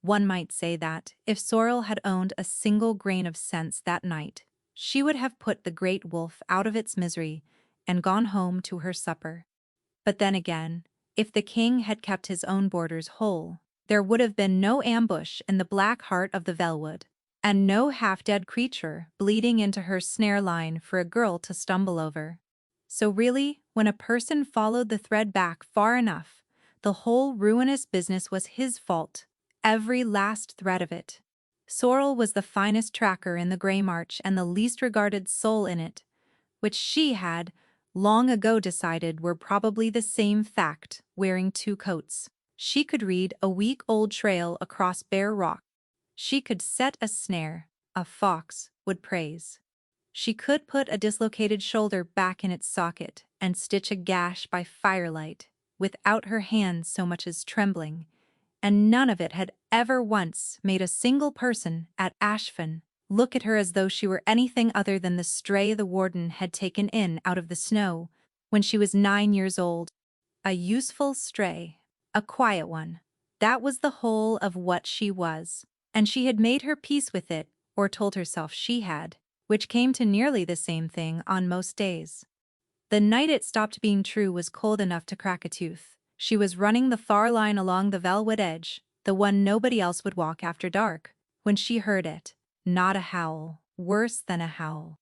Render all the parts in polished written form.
One might say that, if Sorrel had owned a single grain of sense that night, she would have put the great wolf out of its misery and gone home to her supper. But then again, if the king had kept his own borders whole, there would have been no ambush in the black heart of the Velwood, and no half-dead creature bleeding into her snare line for a girl to stumble over. So really, when a person followed the thread back far enough, the whole ruinous business was his fault, every last thread of it. Sorrel was the finest tracker in the Grey March and the least regarded soul in it, which she had long ago decided were probably the same fact, wearing two coats. She could read a week-old trail across bare rock. She could set a snare a fox would praise. She could put a dislocated shoulder back in its socket and stitch a gash by firelight without her hands so much as trembling, and none of it had ever once made a single person at Ashford look at her as though she were anything other than the stray the warden had taken in out of the snow when she was 9 years old. A useful stray, a quiet one. That was the whole of what she was, and she had made her peace with it, or told herself she had, which came to nearly the same thing on most days. The night it stopped being true was cold enough to crack a tooth. She was running the far line along the Velwood edge, the one nobody else would walk after dark, when she heard it. Not a howl, worse than a howl.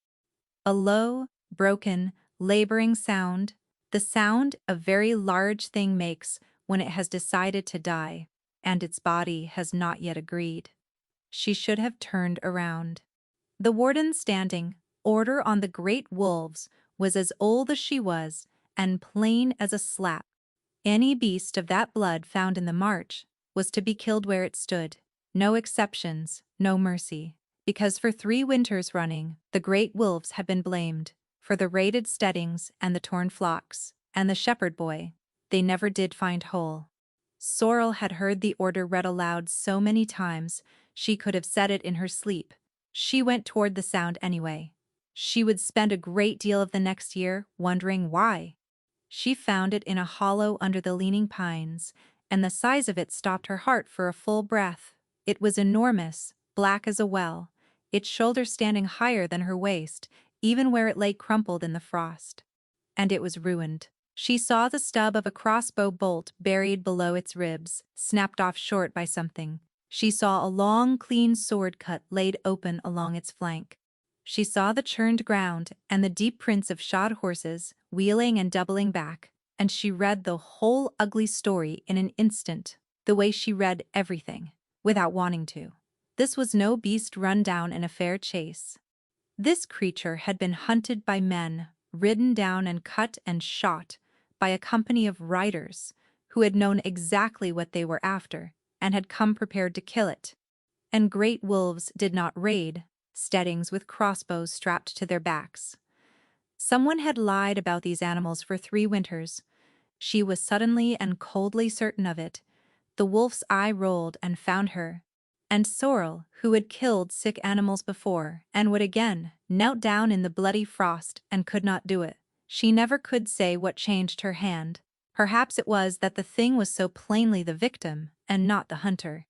A low, broken, laboring sound, the sound a very large thing makes when it has decided to die, and its body has not yet agreed. She should have turned around. The warden standing, order on the great wolves, was as old as she was, and plain as a slap. Any beast of that blood found in the march was to be killed where it stood. No exceptions, no mercy. Because for 3 winters running, the great wolves had been blamed for the raided steadings and the torn flocks, and the shepherd boy they never did find whole. Sorrel had heard the order read aloud so many times she could have said it in her sleep. She went toward the sound anyway. She would spend a great deal of the next year wondering why. She found it in a hollow under the leaning pines, and the size of it stopped her heart for a full breath. It was enormous, black as a well, its shoulder standing higher than her waist, even where it lay crumpled in the frost. And it was ruined. She saw the stub of a crossbow bolt buried below its ribs, snapped off short by something. She saw a long, clean sword cut laid open along its flank. She saw the churned ground and the deep prints of shod horses, wheeling and doubling back, and she read the whole ugly story in an instant, the way she read everything, without wanting to. This was no beast run down in a fair chase. This creature had been hunted by men, ridden down and cut and shot by a company of riders who had known exactly what they were after and had come prepared to kill it. And great wolves did not raid steadings with crossbows strapped to their backs. Someone had lied about these animals for 3 winters. She was suddenly and coldly certain of it. The wolf's eye rolled and found her. And Sorrel, who had killed sick animals before and would again, knelt down in the bloody frost and could not do it. She never could say what changed her hand. Perhaps it was that the thing was so plainly the victim and not the hunter.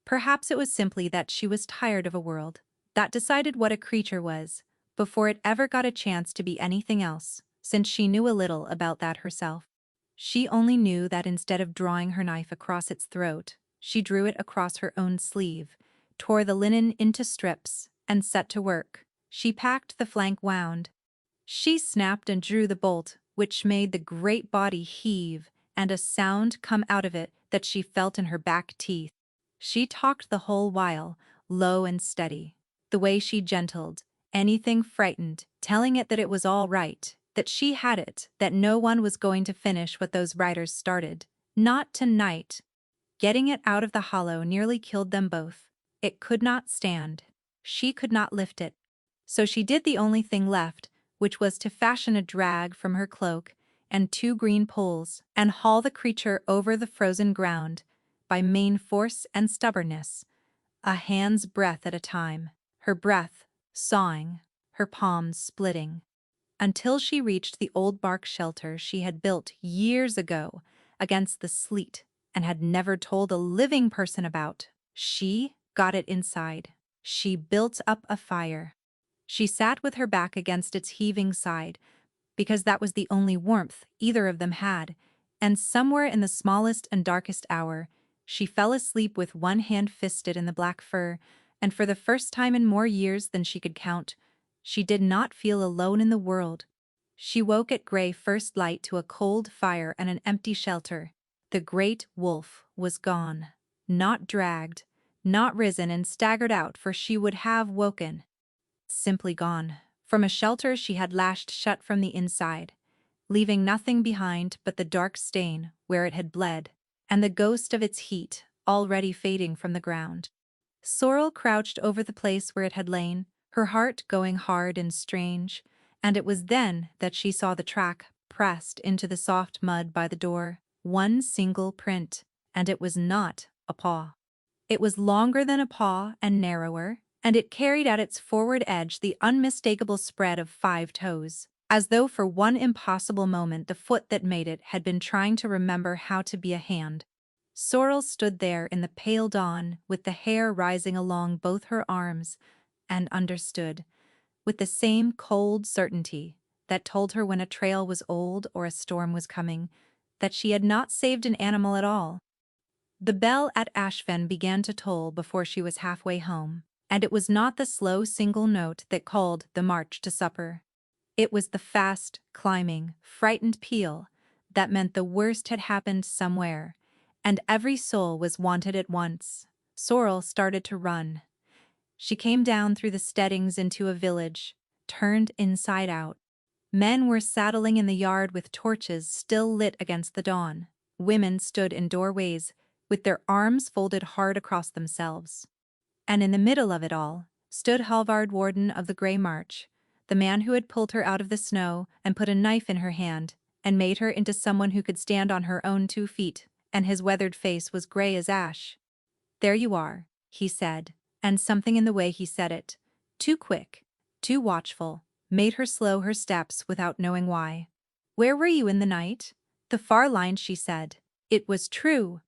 Perhaps it was simply that she was tired of a world that decided what a creature was before it ever got a chance to be anything else, since she knew a little about that herself. She only knew that instead of drawing her knife across its throat, she drew it across her own sleeve, tore the linen into strips, and set to work. She packed the flank wound. She snapped and drew the bolt, which made the great body heave and a sound come out of it that she felt in her back teeth. She talked the whole while, low and steady, the way she gentled anything frightened, telling it that it was all right, that she had it, that no one was going to finish what those riders started. Not tonight. Getting it out of the hollow nearly killed them both. It could not stand. She could not lift it. So she did the only thing left, which was to fashion a drag from her cloak and 2 green poles and haul the creature over the frozen ground by main force and stubbornness, a hand's breadth at a time, her breath sawing, her palms splitting, until she reached the old bark shelter she had built years ago against the sleet and had never told a living person about. She got it inside. She built up a fire. She sat with her back against its heaving side, because that was the only warmth either of them had, and somewhere in the smallest and darkest hour, she fell asleep with one hand fisted in the black fur, and for the first time in more years than she could count, she did not feel alone in the world. She woke at gray first light to a cold fire and an empty shelter. The great wolf was gone. Not dragged, not risen and staggered out, for she would have woken. Simply gone. From a shelter she had lashed shut from the inside, leaving nothing behind but the dark stain where it had bled, and the ghost of its heat already fading from the ground. Sorrel crouched over the place where it had lain, her heart going hard and strange, and it was then that she saw the track pressed into the soft mud by the door, one single print, and it was not a paw. It was longer than a paw and narrower, and it carried at its forward edge the unmistakable spread of 5 toes, as though for one impossible moment the foot that made it had been trying to remember how to be a hand. Sorrel stood there in the pale dawn, with the hair rising along both her arms, and understood, with the same cold certainty that told her when a trail was old or a storm was coming, that she had not saved an animal at all. The bell at Ashfen began to toll before she was halfway home, and it was not the slow single note that called the march to supper. It was the fast, climbing, frightened peal that meant the worst had happened somewhere, and every soul was wanted at once. Sorrel started to run. She came down through the steadings into a village, turned inside out. Men were saddling in the yard with torches still lit against the dawn. Women stood in doorways, with their arms folded hard across themselves. And in the middle of it all stood Halvard Warden of the Grey March, the man who had pulled her out of the snow and put a knife in her hand and made her into someone who could stand on her own 2 feet, and his weathered face was grey as ash. "There you are," he said, and something in the way he said it, too quick, too watchful, made her slow her steps without knowing why. "Where were you in the night?" "The far line," she said. It was true.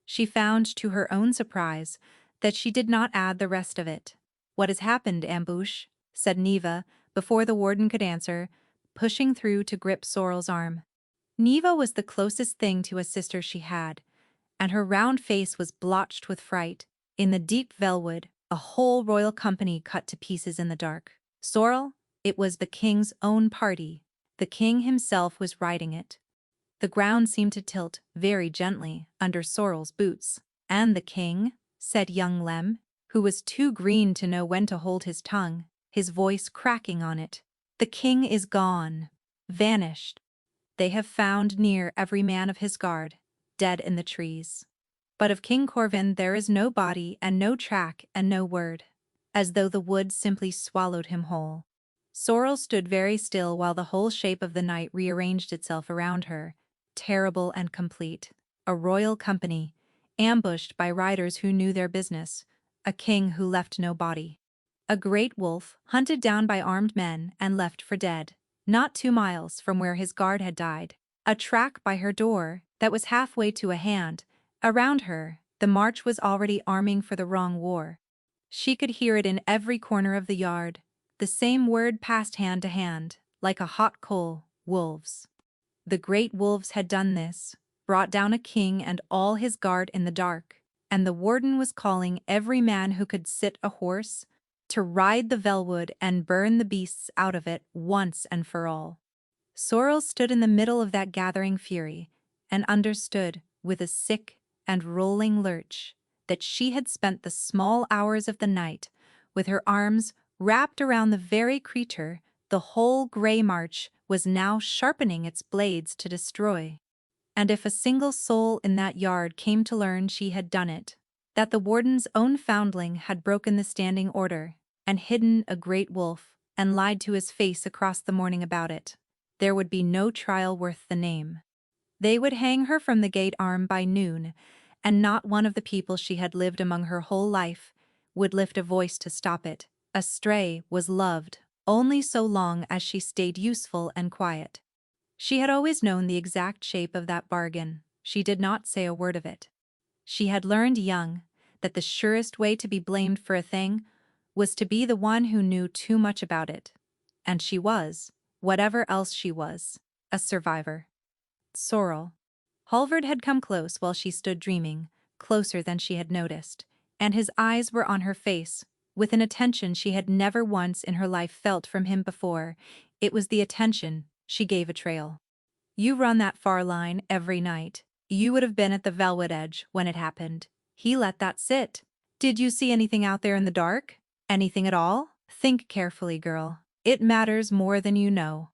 She found, to her own surprise, that she did not add the rest of it. "What has happened, Ambush?" said Neva, before the warden could answer, pushing through to grip Sorrel's arm. Neva was the closest thing to a sister she had, and her round face was blotched with fright. In the deep velwood, a whole royal company cut to pieces in the dark. Sorrel, it was the king's own party. The king himself was riding it. The ground seemed to tilt very gently under Sorrel's boots. "And the king?" said young Lem, who was too green to know when to hold his tongue, his voice cracking on it. "The king is gone. Vanished. They have found near every man of his guard, dead in the trees. But of King Corvin there is no body and no track and no word, as though the wood simply swallowed him whole." Sorrel stood very still while the whole shape of the night rearranged itself around her, terrible and complete. A royal company, ambushed by riders who knew their business, a king who left no body. A great wolf, hunted down by armed men and left for dead, not 2 miles from where his guard had died. A track by her door that was halfway to a hand. Around her, the march was already arming for the wrong war. She could hear it in every corner of the yard. The same word passed hand to hand, like a hot coal: wolves. The great wolves had done this, brought down a king and all his guard in the dark, and the warden was calling every man who could sit a horse to ride the velwood and burn the beasts out of it once and for all. Sorrel stood in the middle of that gathering fury, and understood, with a sick and rolling lurch, that she had spent the small hours of the night with her arms wrapped around the very creature the whole Grey March was now sharpening its blades to destroy. And if a single soul in that yard came to learn she had done it, that the warden's own foundling had broken the standing order, and hidden a great wolf, and lied to his face across the morning about it, there would be no trial worth the name. They would hang her from the gate arm by noon, and not one of the people she had lived among her whole life would lift a voice to stop it. A stray was loved only so long as she stayed useful and quiet. She had always known the exact shape of that bargain. She did not say a word of it. She had learned young that the surest way to be blamed for a thing was to be the one who knew too much about it. And she was, whatever else she was, a survivor. Sorrel. Halvard had come close while she stood dreaming, closer than she had noticed, and his eyes were on her face, with an attention she had never once in her life felt from him before. It was the attention she gave a trail. You run that far line every night. You would have been at the velvet edge when it happened. He let that sit. Did you see anything out there in the dark? Anything at all? Think carefully, girl. It matters more than you know.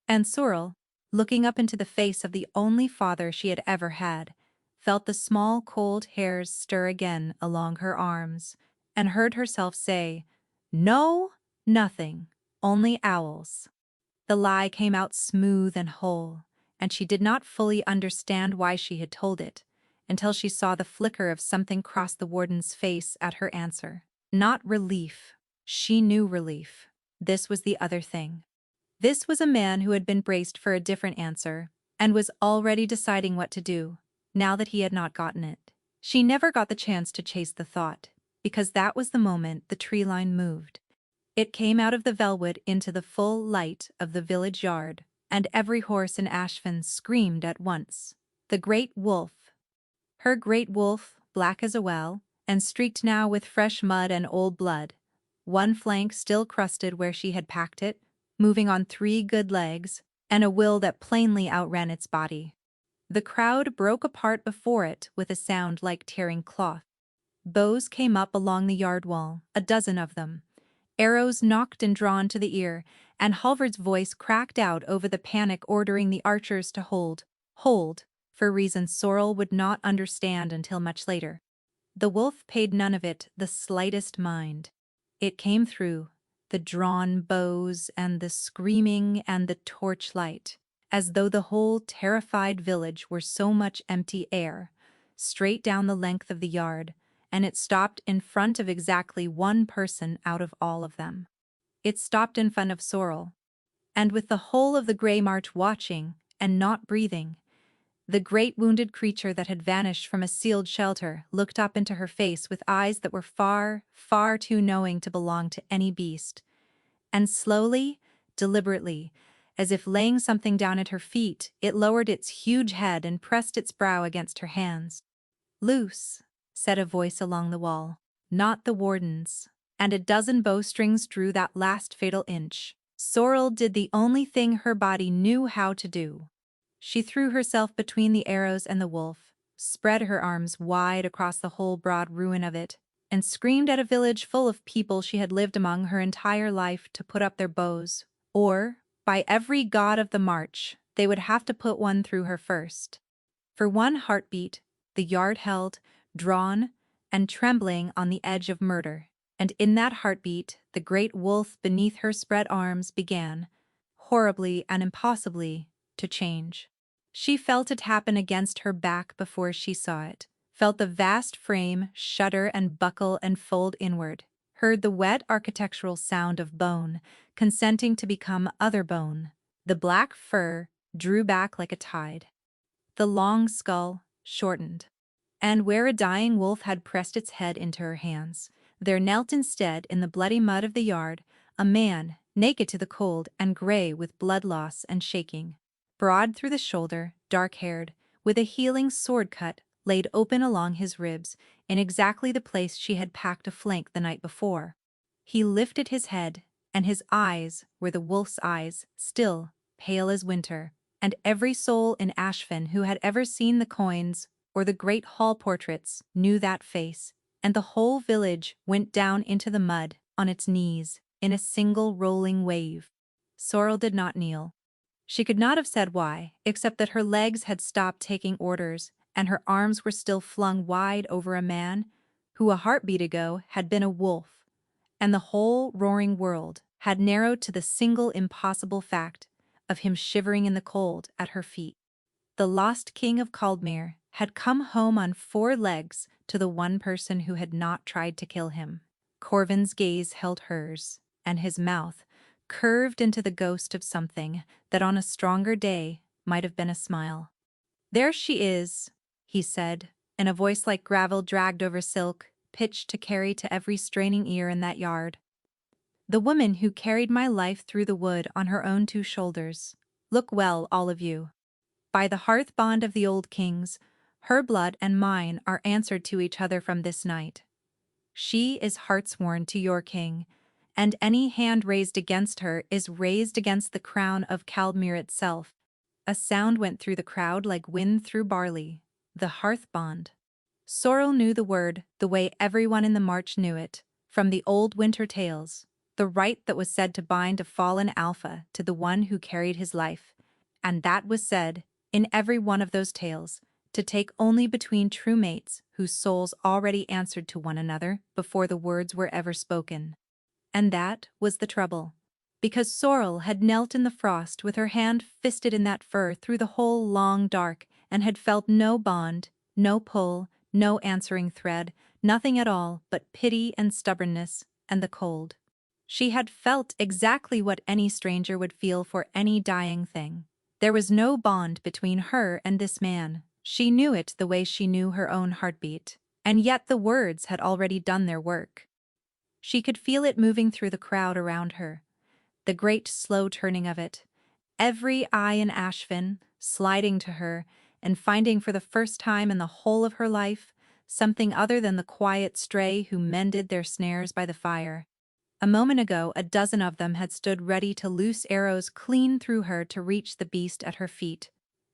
And Sorrel, looking up into the face of the only father she had ever had, felt the small cold hairs stir again along her arms, and heard herself say, "No, nothing, only owls." The lie came out smooth and whole, and she did not fully understand why she had told it, until she saw the flicker of something cross the warden's face at her answer. Not relief. She knew relief. This was the other thing. This was a man who had been braced for a different answer, and was already deciding what to do, now that he had not gotten it. She never got the chance to chase the thought, because that was the moment the tree line moved. It came out of the velvet into the full light of the village yard, and every horse in Ashfin screamed at once. The great wolf. Her great wolf, black as a well, and streaked now with fresh mud and old blood, one flank still crusted where she had packed it, moving on 3 good legs, and a will that plainly outran its body. The crowd broke apart before it with a sound like tearing cloth. Bows came up along the yard wall, a dozen of them. Arrows knocked and drawn to the ear, and Halvard's voice cracked out over the panic, ordering the archers to hold, for reasons Sorrel would not understand until much later. The wolf paid none of it the slightest mind. It came through, the drawn bows and the screaming and the torchlight, as though the whole terrified village were so much empty air, straight down the length of the yard, and it stopped in front of exactly one person out of all of them. It stopped in front of Sorrel, and with the whole of the Grey March watching and not breathing, the great wounded creature that had vanished from a sealed shelter looked up into her face with eyes that were far, far too knowing to belong to any beast, and slowly, deliberately, as if laying something down at her feet, it lowered its huge head and pressed its brow against her hands. "Loose," said a voice along the wall. "Not the warden's." And a dozen bowstrings drew that last fatal inch. Sorrel did the only thing her body knew how to do. She threw herself between the arrows and the wolf, spread her arms wide across the whole broad ruin of it, and screamed at a village full of people she had lived among her entire life to put up their bows, or, by every god of the march, they would have to put one through her first. For one heartbeat, the yard held, drawn, and trembling on the edge of murder, and in that heartbeat the great wolf beneath her spread arms began, horribly and impossibly, to change. She felt it happen against her back before she saw it, felt the vast frame shudder and buckle and fold inward, heard the wet architectural sound of bone consenting to become other bone. The black fur drew back like a tide. The long skull shortened. And where a dying wolf had pressed its head into her hands, there knelt instead in the bloody mud of the yard a man, naked to the cold and gray with blood loss and shaking. Broad through the shoulder, dark-haired, with a healing sword cut laid open along his ribs in exactly the place she had packed a flank the night before. He lifted his head, and his eyes were the wolf's eyes, still, pale as winter, and every soul in Ashfin who had ever seen the coins or the great hall portraits knew that face, and the whole village went down into the mud on its knees in a single rolling wave. Sorrel did not kneel. She could not have said why, except that her legs had stopped taking orders and her arms were still flung wide over a man who a heartbeat ago had been a wolf, and the whole roaring world had narrowed to the single impossible fact of him shivering in the cold at her feet. The lost king of Caldmere had come home on 4 legs to the one person who had not tried to kill him. Corvin's gaze held hers, and his mouth curved into the ghost of something that on a stronger day might have been a smile. "There she is," he said, in a voice like gravel dragged over silk, pitch to carry to every straining ear in that yard. The woman who carried my life through the wood on her own two shoulders. Look well, all of you. By the hearth bond of the old kings, her blood and mine are answered to each other from this night. She is heartsworn to your king, and any hand raised against her is raised against the crown of Caldmere itself. A sound went through the crowd like wind through barley. The hearth bond. Sorrel knew the word the way everyone in the march knew it, from the old winter tales, the rite that was said to bind a fallen alpha to the one who carried his life, and that was said, in every one of those tales, to take only between true mates whose souls already answered to one another before the words were ever spoken. And that was the trouble. Because Sorrel had knelt in the frost with her hand fisted in that fur through the whole long dark and had felt no bond, no pull, no answering thread, nothing at all but pity and stubbornness and the cold. She had felt exactly what any stranger would feel for any dying thing. There was no bond between her and this man. She knew it the way she knew her own heartbeat, and yet the words had already done their work. She could feel it moving through the crowd around her, the great slow turning of it, every eye in Ashvin sliding to her and finding for the first time in the whole of her life something other than the quiet stray who mended their snares by the fire. A moment ago, a dozen of them had stood ready to loose arrows clean through her to reach the beast at her feet.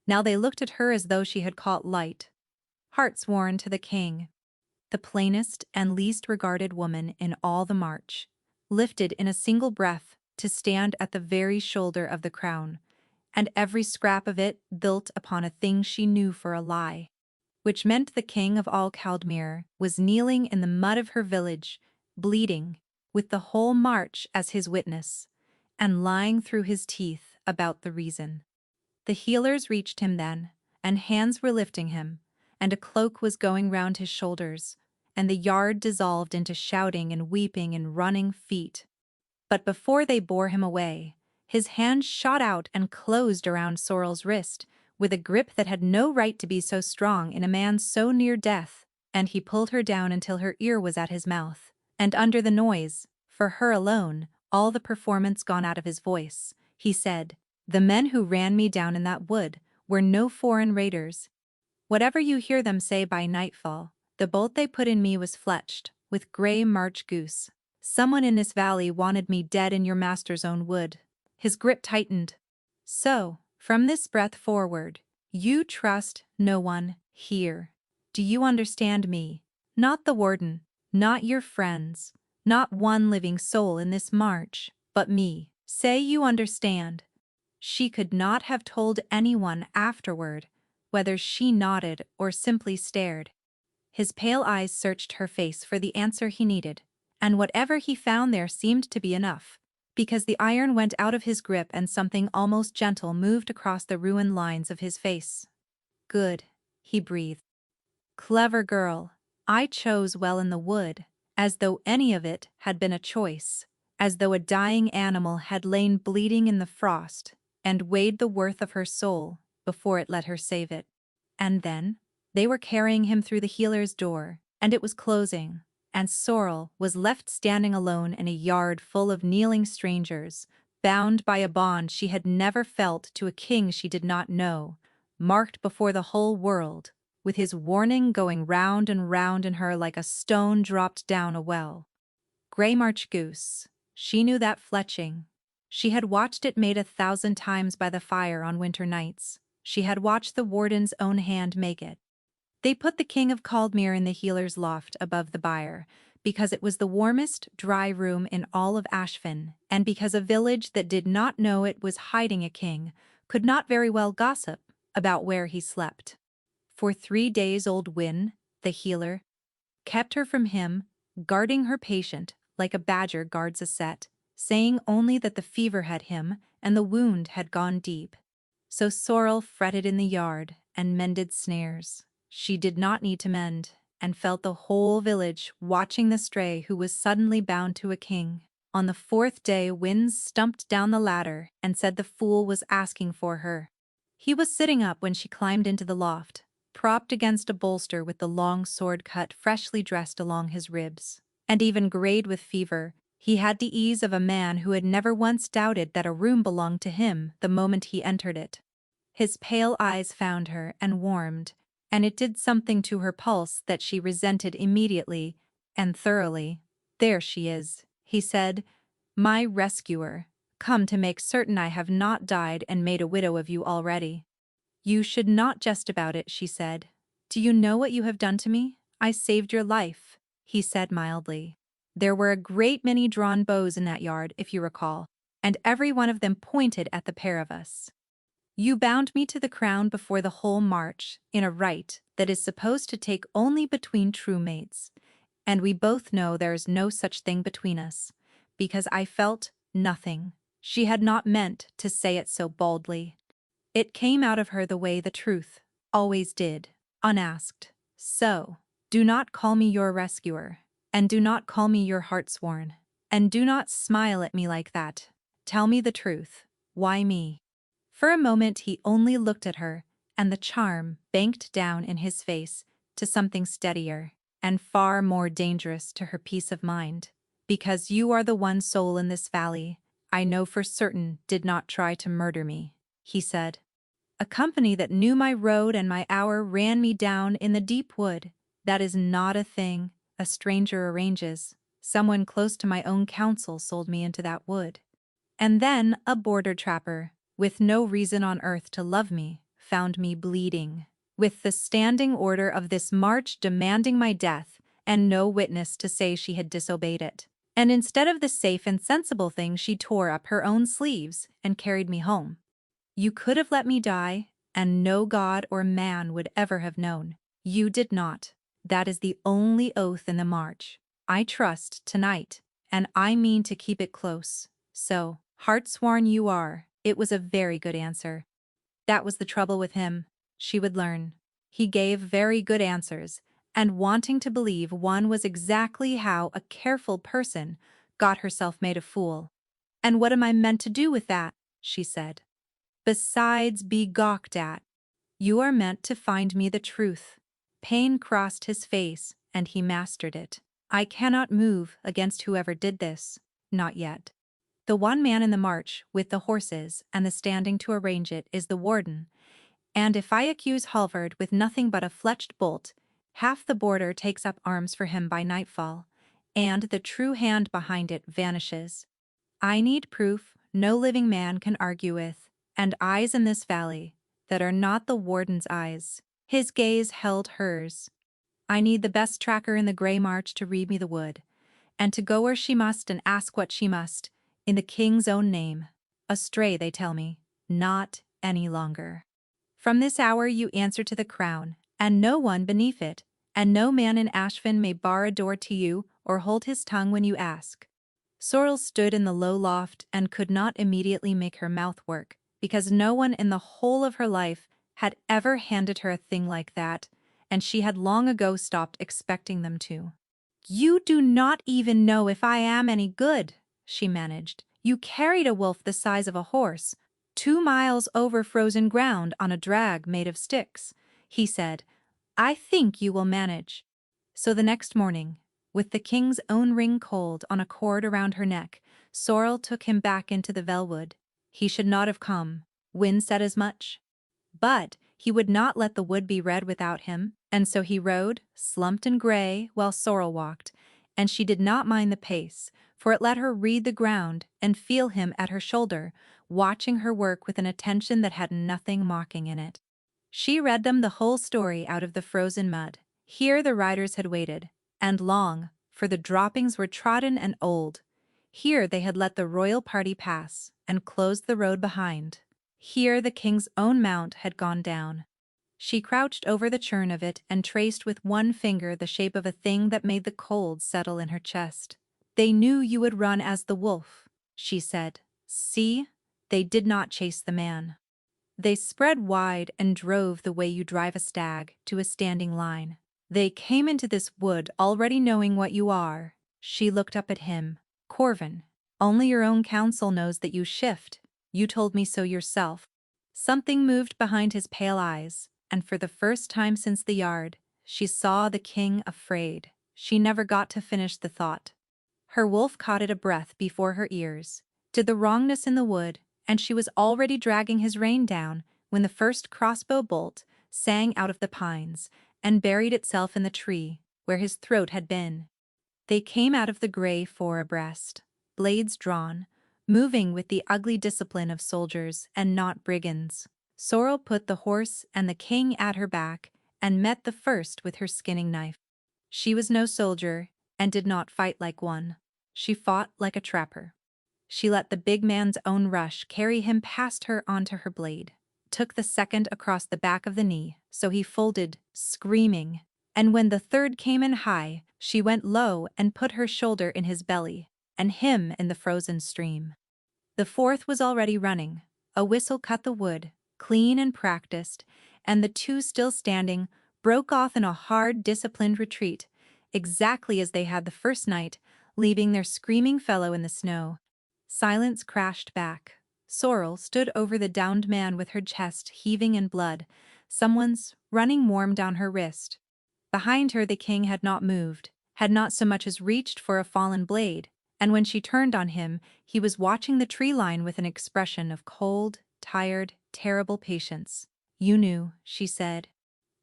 Now they looked at her as though she had caught light. Heartsworn to the king, the plainest and least regarded woman in all the march, lifted in a single breath to stand at the very shoulder of the crown, and every scrap of it built upon a thing she knew for a lie, which meant the king of all Caldmere was kneeling in the mud of her village, bleeding, with the whole march as his witness, and lying through his teeth about the reason. The healers reached him then, and hands were lifting him, and a cloak was going round his shoulders, and the yard dissolved into shouting and weeping and running feet. But before they bore him away, his hand shot out and closed around Sorrel's wrist, with a grip that had no right to be so strong in a man so near death, and he pulled her down until her ear was at his mouth, and under the noise, for her alone, all the performance gone out of his voice, he said, "The men who ran me down in that wood were no foreign raiders. Whatever you hear them say by nightfall, the bolt they put in me was fletched with grey March goose. Someone in this valley wanted me dead in your master's own wood." His grip tightened. "So, from this breath forward, you trust no one here. Do you understand me? Not the warden, not your friends, not one living soul in this march, but me. Say you understand." She could not have told anyone afterward whether she nodded or simply stared. His pale eyes searched her face for the answer he needed, and whatever he found there seemed to be enough, because the iron went out of his grip and something almost gentle moved across the ruined lines of his face. "Good," he breathed. "Clever girl. I chose well in the wood, as though any of it had been a choice, as though a dying animal had lain bleeding in the frost and weighed the worth of her soul before it let her save it." And then they were carrying him through the healer's door, and it was closing, and Sorrel was left standing alone in a yard full of kneeling strangers, bound by a bond she had never felt to a king she did not know, marked before the whole world, with his warning going round and round in her like a stone dropped down a well. Grey March goose. She knew that fletching. She had watched it made 1,000 times by the fire on winter nights. She had watched the warden's own hand make it. They put the king of Caldmere in the healer's loft above the byre, because it was the warmest, dry room in all of Ashvin, and because a village that did not know it was hiding a king could not very well gossip about where he slept. For 3 days old Wynne, the healer, kept her from him, guarding her patient like a badger guards a set, saying only that the fever had him and the wound had gone deep. So Sorrel fretted in the yard and mended snares. She did not need to mend, and felt the whole village watching the stray who was suddenly bound to a king. On the 4th day Wynne stumped down the ladder and said the fool was asking for her. He was sitting up when she climbed into the loft, propped against a bolster with the long sword cut freshly dressed along his ribs. And even grayed with fever, he had the ease of a man who had never once doubted that a room belonged to him the moment he entered it. His pale eyes found her and warmed, and it did something to her pulse that she resented immediately and thoroughly. "There she is," he said, "my rescuer, come to make certain I have not died and made a widow of you already." "You should not jest about it," she said. "Do you know what you have done to me? I saved your life," he said mildly. "There were a great many drawn bows in that yard, if you recall, and every one of them pointed at the pair of us. You bound me to the crown before the whole march, in a rite that is supposed to take only between true mates, and we both know there is no such thing between us, because I felt nothing." She had not meant to say it so boldly. It came out of her the way the truth always did, unasked. "So, do not call me your rescuer, and do not call me your heartsworn, and do not smile at me like that. Tell me the truth. Why me?" For a moment he only looked at her, and the charm banked down in his face to something steadier and far more dangerous to her peace of mind. "Because you are the one soul in this valley I know for certain did not try to murder me," he said. "A company that knew my road and my hour ran me down in the deep wood. That is not a thing a stranger arranges. Someone close to my own counsel sold me into that wood. And then a border trapper, with no reason on earth to love me, found me bleeding, with the standing order of this march demanding my death, and no witness to say she had disobeyed it. And instead of the safe and sensible thing, she tore up her own sleeves and carried me home. You could have let me die, and no god or man would ever have known. You did not. That is the only oath in the march. I trust tonight, and I mean to keep it close. So, heartsworn you are." It was a very good answer. That was the trouble with him. She would learn. He gave very good answers, and wanting to believe one was exactly how a careful person got herself made a fool. "And what am I meant to do with that?" she said. "Besides be gawked at. You are meant to find me the truth." Pain crossed his face, and he mastered it. "I cannot move against whoever did this. Not yet. The one man in the march with the horses and the standing to arrange it is the warden, and if I accuse Halvard with nothing but a fletched bolt, half the border takes up arms for him by nightfall, and the true hand behind it vanishes. I need proof no living man can argue with, and eyes in this valley that are not the warden's eyes." His gaze held hers. "I need the best tracker in the Grey March to read me the wood, and to go where she must and ask what she must, in the king's own name. Astray, they tell me, not any longer. From this hour you answer to the crown, and no one beneath it, and no man in Ashfin may bar a door to you or hold his tongue when you ask." Sorrel stood in the low loft and could not immediately make her mouth work, because no one in the whole of her life had ever handed her a thing like that, and she had long ago stopped expecting them to. "You do not even know if I am any good," she managed. "You carried a wolf the size of a horse 2 miles over frozen ground on a drag made of sticks," he said. "I think you will manage." So the next morning, with the king's own ring cold on a cord around her neck, Sorrel took him back into the Velwood. He should not have come. Wynne said as much. But he would not let the wood be read without him, and so he rode, slumped and gray, while Sorrel walked, and she did not mind the pace, for it let her read the ground and feel him at her shoulder, watching her work with an attention that had nothing mocking in it. She read them the whole story out of the frozen mud. Here the riders had waited, and long, for the droppings were trodden and old. Here they had let the royal party pass, and closed the road behind. Here the king's own mount had gone down. She crouched over the churn of it and traced with one finger the shape of a thing that made the cold settle in her chest. "They knew you would run as the wolf," she said. "See, they did not chase the man. They spread wide and drove the way you drive a stag, to a standing line. They came into this wood already knowing what you are." She looked up at him. "Corvin, only your own counsel knows that you shift. You told me so yourself." Something moved behind his pale eyes, and for the first time since the yard, she saw the king afraid. She never got to finish the thought. Her wolf caught it a breath before her ears, did the wrongness in the wood, and she was already dragging his rein down when the first crossbow bolt sang out of the pines and buried itself in the tree where his throat had been. They came out of the gray four abreast, blades drawn, moving with the ugly discipline of soldiers and not brigands. Sorrel put the horse and the king at her back and met the first with her skinning knife. She was no soldier and did not fight like one. She fought like a trapper. She let the big man's own rush carry him past her onto her blade, took the second across the back of the knee, so he folded, screaming, and when the third came in high, she went low and put her shoulder in his belly, and him in the frozen stream. The fourth was already running. A whistle cut the wood, clean and practiced, and the two still standing broke off in a hard, disciplined retreat, exactly as they had the first night, leaving their screaming fellow in the snow. Silence crashed back. Sorrel stood over the downed man with her chest heaving in blood, someone's running warm down her wrist. Behind her the king had not moved, had not so much as reached for a fallen blade, and when she turned on him, he was watching the tree line with an expression of cold, tired, terrible patience. "You knew," she said.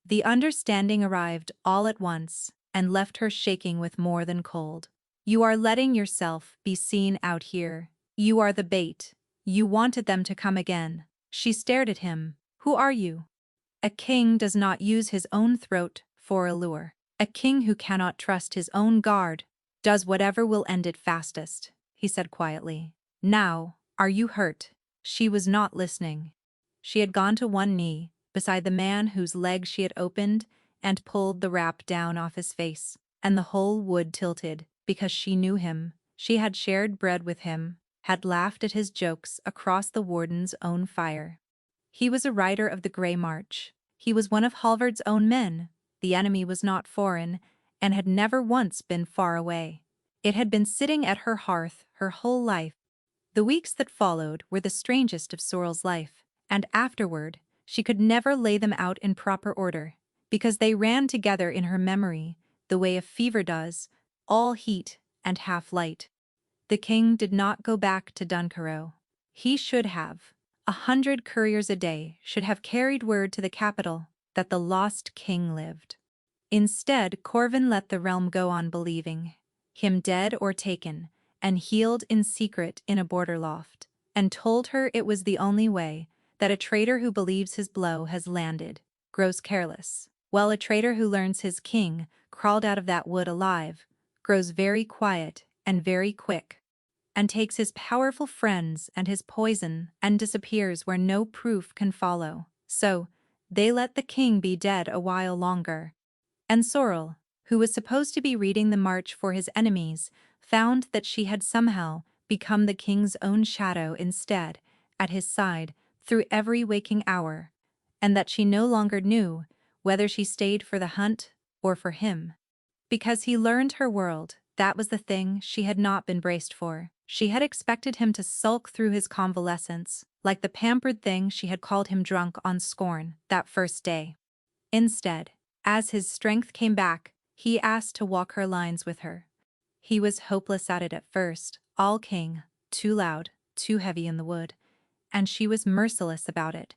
The understanding arrived all at once and left her shaking with more than cold. "You are letting yourself be seen out here. You are the bait. You wanted them to come again." She stared at him. "Who are you?" "A king does not use his own throat for a lure. A king who cannot trust his own guard does whatever will end it fastest," he said quietly. "Now, are you hurt?" She was not listening. She had gone to one knee, beside the man whose leg she had opened, and pulled the wrap down off his face, and the whole wood tilted, because she knew him. She had shared bread with him, had laughed at his jokes across the warden's own fire. He was a rider of the Grey March. He was one of Halvard's own men. The enemy was not foreign, and had never once been far away. It had been sitting at her hearth her whole life. The weeks that followed were the strangest of Sorrel's life, and afterward she could never lay them out in proper order, because they ran together in her memory, the way a fever does, all heat and half light. The king did not go back to Duncarrow. He should have. 100 couriers a day should have carried word to the capital that the lost king lived. Instead, Corvin let the realm go on believing him dead or taken, and healed in secret in a border loft, and told her it was the only way, that a traitor who believes his blow has landed grows careless, while a traitor who learns his king crawled out of that wood alive grows very quiet and very quick, and takes his powerful friends and his poison and disappears where no proof can follow. So, they let the king be dead a while longer. And Sorrel, who was supposed to be reading the march for his enemies, found that she had somehow become the king's own shadow instead, at his side, through every waking hour, and that she no longer knew whether she stayed for the hunt or for him. Because he learned her world, that was the thing she had not been braced for. She had expected him to sulk through his convalescence, like the pampered thing she had called him drunk on scorn that first day. Instead, as his strength came back, he asked to walk her lines with her. He was hopeless at it at first, all king, too loud, too heavy in the wood, and she was merciless about it,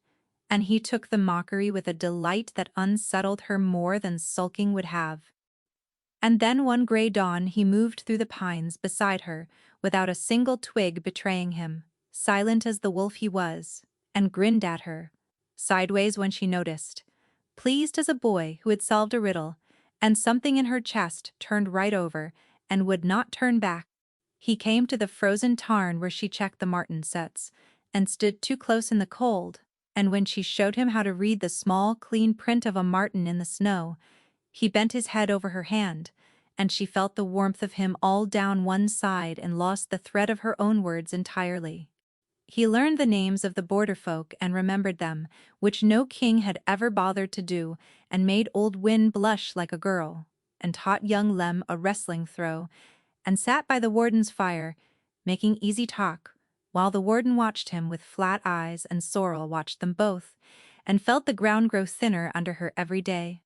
and he took the mockery with a delight that unsettled her more than sulking would have. And then one gray dawn he moved through the pines beside her without a single twig betraying him, silent as the wolf he was, and grinned at her, sideways when she noticed, pleased as a boy who had solved a riddle, and something in her chest turned right over and would not turn back. He came to the frozen tarn where she checked the marten sets, and stood too close in the cold, and when she showed him how to read the small, clean print of a marten in the snow, he bent his head over her hand, and she felt the warmth of him all down one side and lost the thread of her own words entirely. He learned the names of the border folk and remembered them, which no king had ever bothered to do, and made old Win blush like a girl, and taught young Lem a wrestling throw, and sat by the warden's fire, making easy talk, while the warden watched him with flat eyes and Sorrel watched them both, and felt the ground grow thinner under her every day.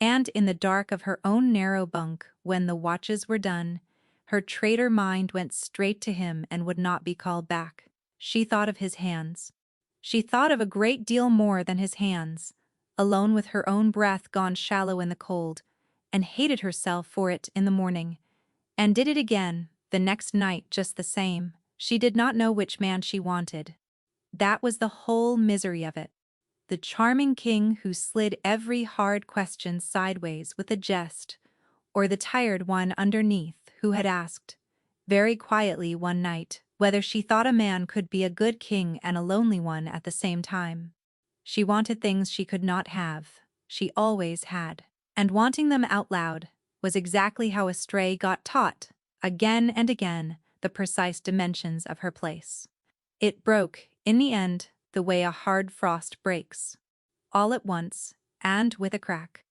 And in the dark of her own narrow bunk, when the watches were done, her traitor mind went straight to him and would not be called back. She thought of his hands. She thought of a great deal more than his hands, alone with her own breath gone shallow in the cold, and hated herself for it in the morning, and did it again the next night just the same. She did not know which man she wanted. That was the whole misery of it. The charming king who slid every hard question sideways with a jest, or the tired one underneath who had asked, very quietly one night, whether she thought a man could be a good king and a lonely one at the same time. She wanted things she could not have, she always had, and wanting them out loud was exactly how a stray got taught, again and again, the precise dimensions of her place. It broke, in the end, the way a hard frost breaks. All at once, and with a crack.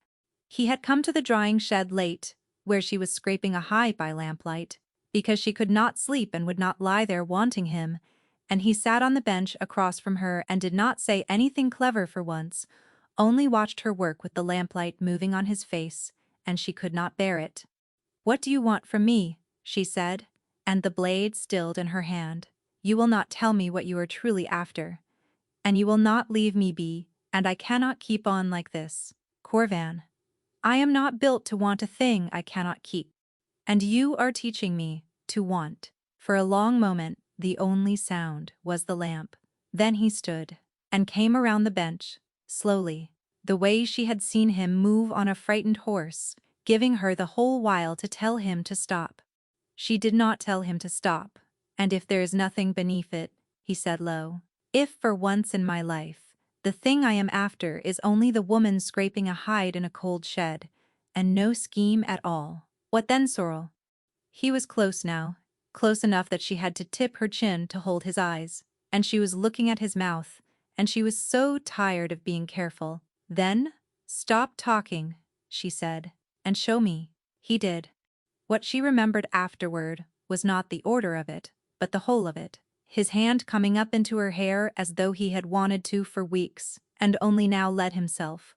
He had come to the drying shed late, where she was scraping a hide by lamplight, because she could not sleep and would not lie there wanting him, and he sat on the bench across from her and did not say anything clever for once, only watched her work with the lamplight moving on his face, and she could not bear it. "What do you want from me?" she said, and the blade stilled in her hand. "You will not tell me what you are truly after. And you will not leave me be, and I cannot keep on like this, Corvan. I am not built to want a thing I cannot keep. And you are teaching me to want." For a long moment, the only sound was the lamp. Then he stood, and came around the bench, slowly, the way she had seen him move on a frightened horse, giving her the whole while to tell him to stop. She did not tell him to stop, and if there is nothing beneath it, he said low, if for once in my life, the thing I am after is only the woman scraping a hide in a cold shed, and no scheme at all, what then, Sorrel? He was close now, close enough that she had to tip her chin to hold his eyes, and she was looking at his mouth, and she was so tired of being careful. Then, stop talking, she said, and show me. He did. What she remembered afterward was not the order of it, but the whole of it. His hand coming up into her hair as though he had wanted to for weeks, and only now let himself.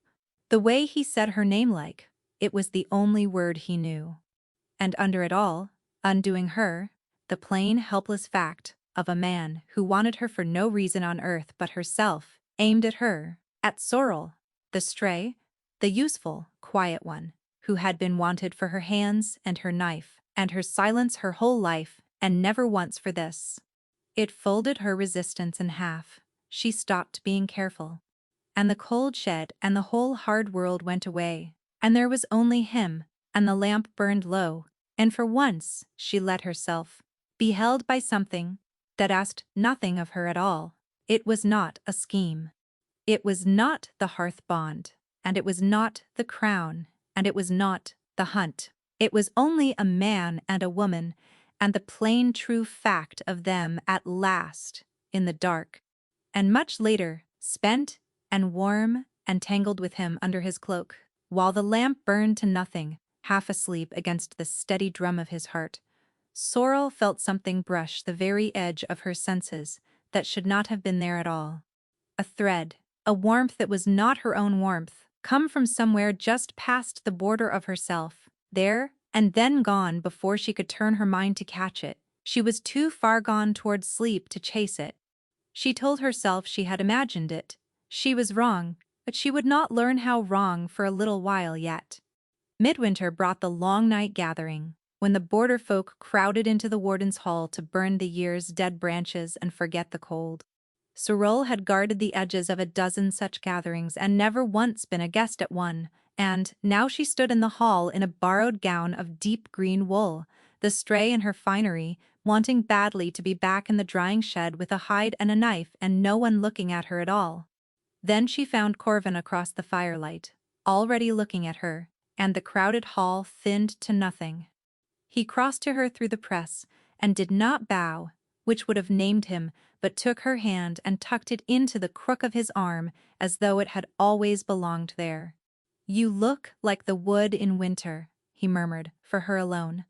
The way he said her name like, it was the only word he knew. And under it all, undoing her, the plain, helpless fact of a man who wanted her for no reason on earth but herself, aimed at her, at Sorrel, the stray, the useful, quiet one, who had been wanted for her hands and her knife, and her silence her whole life, and never once for this. It folded her resistance in half. She stopped being careful. And the cold shed and the whole hard world went away, and there was only him, and the lamp burned low, and for once she let herself be held by something that asked nothing of her at all. It was not a scheme. It was not the hearth bond, and it was not the crown, and it was not the hunt. It was only a man and a woman, and the plain true fact of them at last, in the dark. And much later, spent and warm and tangled with him under his cloak, while the lamp burned to nothing, half asleep against the steady drum of his heart, Sorrel felt something brush the very edge of her senses that should not have been there at all. A thread, a warmth that was not her own warmth, come from somewhere just past the border of herself, there and then gone before she could turn her mind to catch it. She was too far gone towards sleep to chase it. She told herself she had imagined it. She was wrong, but she would not learn how wrong for a little while yet. Midwinter brought the long night gathering, when the border folk crowded into the warden's hall to burn the year's dead branches and forget the cold. Sorrel had guarded the edges of a dozen such gatherings and never once been a guest at one, and now she stood in the hall in a borrowed gown of deep green wool, the stray in her finery, wanting badly to be back in the drying shed with a hide and a knife and no one looking at her at all. Then she found Corvan across the firelight, already looking at her, and the crowded hall thinned to nothing. He crossed to her through the press, and did not bow, which would have named him, but took her hand and tucked it into the crook of his arm as though it had always belonged there. "You look like the wood in winter," he murmured, for her alone.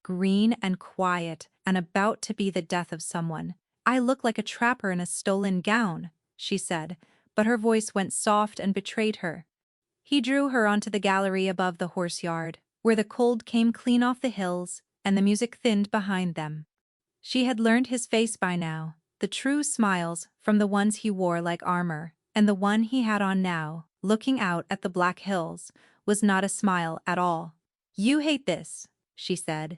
"Green and quiet and about to be the death of someone." "I look like a trapper in a stolen gown," she said, but her voice went soft and betrayed her. He drew her onto the gallery above the horse yard, where the cold came clean off the hills and the music thinned behind them. She had learned his face by now, the true smiles from the ones he wore like armor, and the one he had on now, looking out at the black hills, was not a smile at all. "You hate this," she said.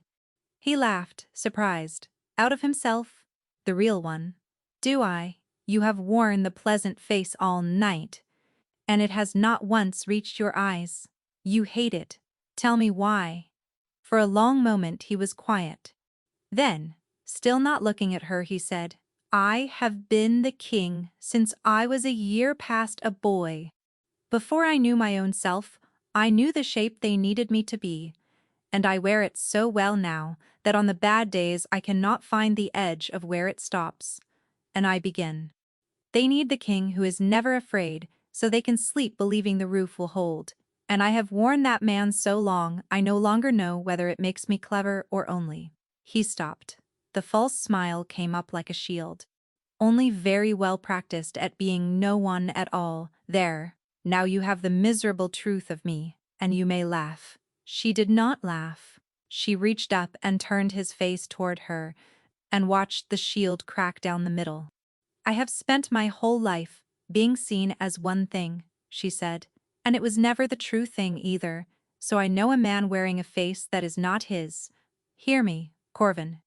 He laughed, surprised. Out of himself? The real one. "Do I? You have worn the pleasant face all night, and it has not once reached your eyes. You hate it. Tell me why." For a long moment he was quiet. Then, still not looking at her, he said, "I have been the king since I was a year past a boy. Before I knew my own self, I knew the shape they needed me to be, and I wear it so well now that on the bad days I cannot find the edge of where it stops. And I begin. They need the king who is never afraid, so they can sleep believing the roof will hold. And I have worn that man so long I no longer know whether it makes me clever or only." He stopped. The false smile came up like a shield. "Only very well practiced at being no one at all. There, now you have the miserable truth of me, and you may laugh." She did not laugh. She reached up and turned his face toward her, and watched the shield crack down the middle. "I have spent my whole life being seen as one thing," she said, "and it was never the true thing either, so I know a man wearing a face that is not his. Hear me, Corvin.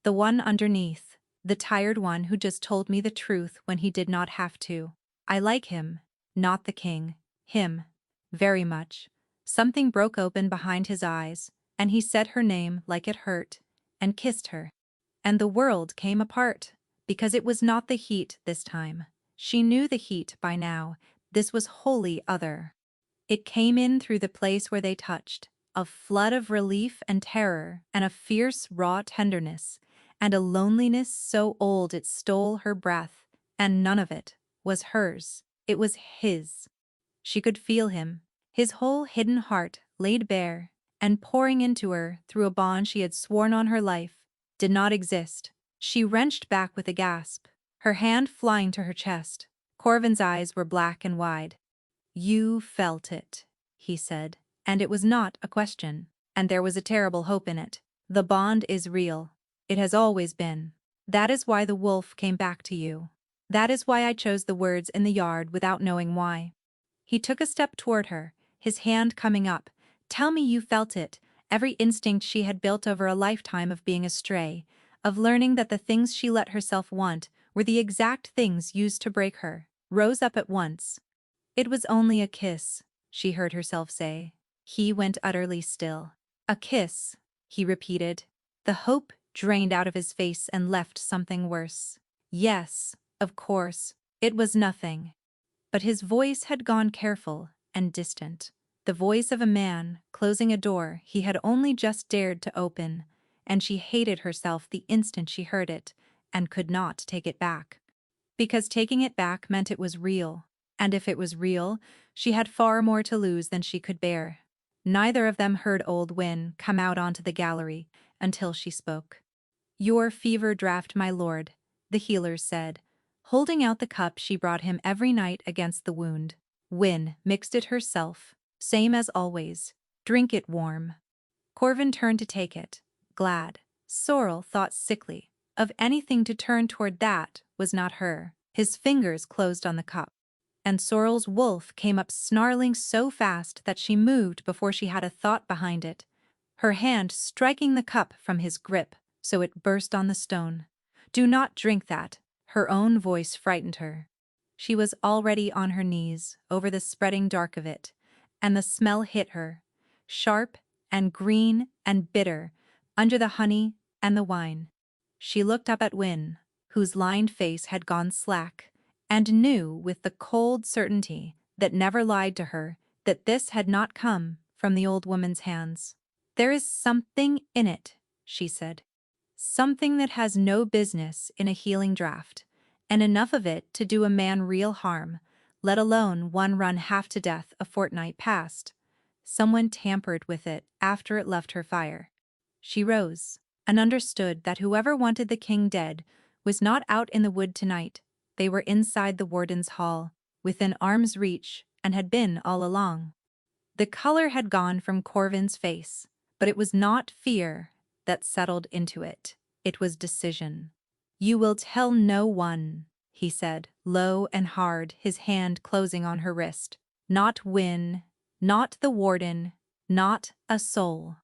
The one underneath, the tired one who just told me the truth when he did not have to. I like him, not the king. Him. Very much." Something broke open behind his eyes, and he said her name like it hurt, and kissed her. And the world came apart, because it was not the heat this time. She knew the heat by now. This was wholly other. It came in through the place where they touched, a flood of relief and terror, and a fierce raw tenderness, and a loneliness so old it stole her breath, and none of it was hers. It was his. She could feel him, his whole hidden heart laid bare, and pouring into her through a bond she had sworn on her life did not exist. She wrenched back with a gasp, her hand flying to her chest. Corvin's eyes were black and wide. "You felt it," he said, and it was not a question, and there was a terrible hope in it. "The bond is real. It has always been. That is why the wolf came back to you. That is why I chose the words in the yard without knowing why." He took a step toward her, his hand coming up. "Tell me you felt it." Every instinct she had built over a lifetime of being astray, of learning that the things she let herself want were the exact things used to break her, rose up at once. "It was only a kiss," she heard herself say. He went utterly still. "A kiss," he repeated. The hope drained out of his face and left something worse. "Yes, of course, it was nothing." But his voice had gone careful and distant. The voice of a man closing a door he had only just dared to open, and she hated herself the instant she heard it, and could not take it back. Because taking it back meant it was real, and if it was real, she had far more to lose than she could bear. Neither of them heard old Wynne come out onto the gallery until she spoke. "Your fever draught, my lord," the healer said, holding out the cup she brought him every night against the wound. Wynne mixed it herself, same as always. "Drink it warm." Corvin turned to take it, glad. Sorrel thought sickly. Of anything to turn toward that was not her. His fingers closed on the cup. And Sorrel's wolf came up snarling so fast that she moved before she had a thought behind it, her hand striking the cup from his grip so it burst on the stone. "Do not drink that." Her own voice frightened her. She was already on her knees over the spreading dark of it, and the smell hit her, sharp and green and bitter, under the honey and the wine. She looked up at Wynne, whose lined face had gone slack, and knew with the cold certainty that never lied to her that this had not come from the old woman's hands. "There is something in it," she said. "Something that has no business in a healing draught, and enough of it to do a man real harm, let alone one run half to death a fortnight past. Someone tampered with it after it left her fire." She rose, and understood that whoever wanted the king dead was not out in the wood tonight. They were inside the warden's hall. within arm's reach, and had been all along. The color had gone from Corvin's face, but it was not fear that settled into it. It was decision. "You will tell no one," he said, low and hard, his hand closing on her wrist. "Not Win, not the warden, not a soul.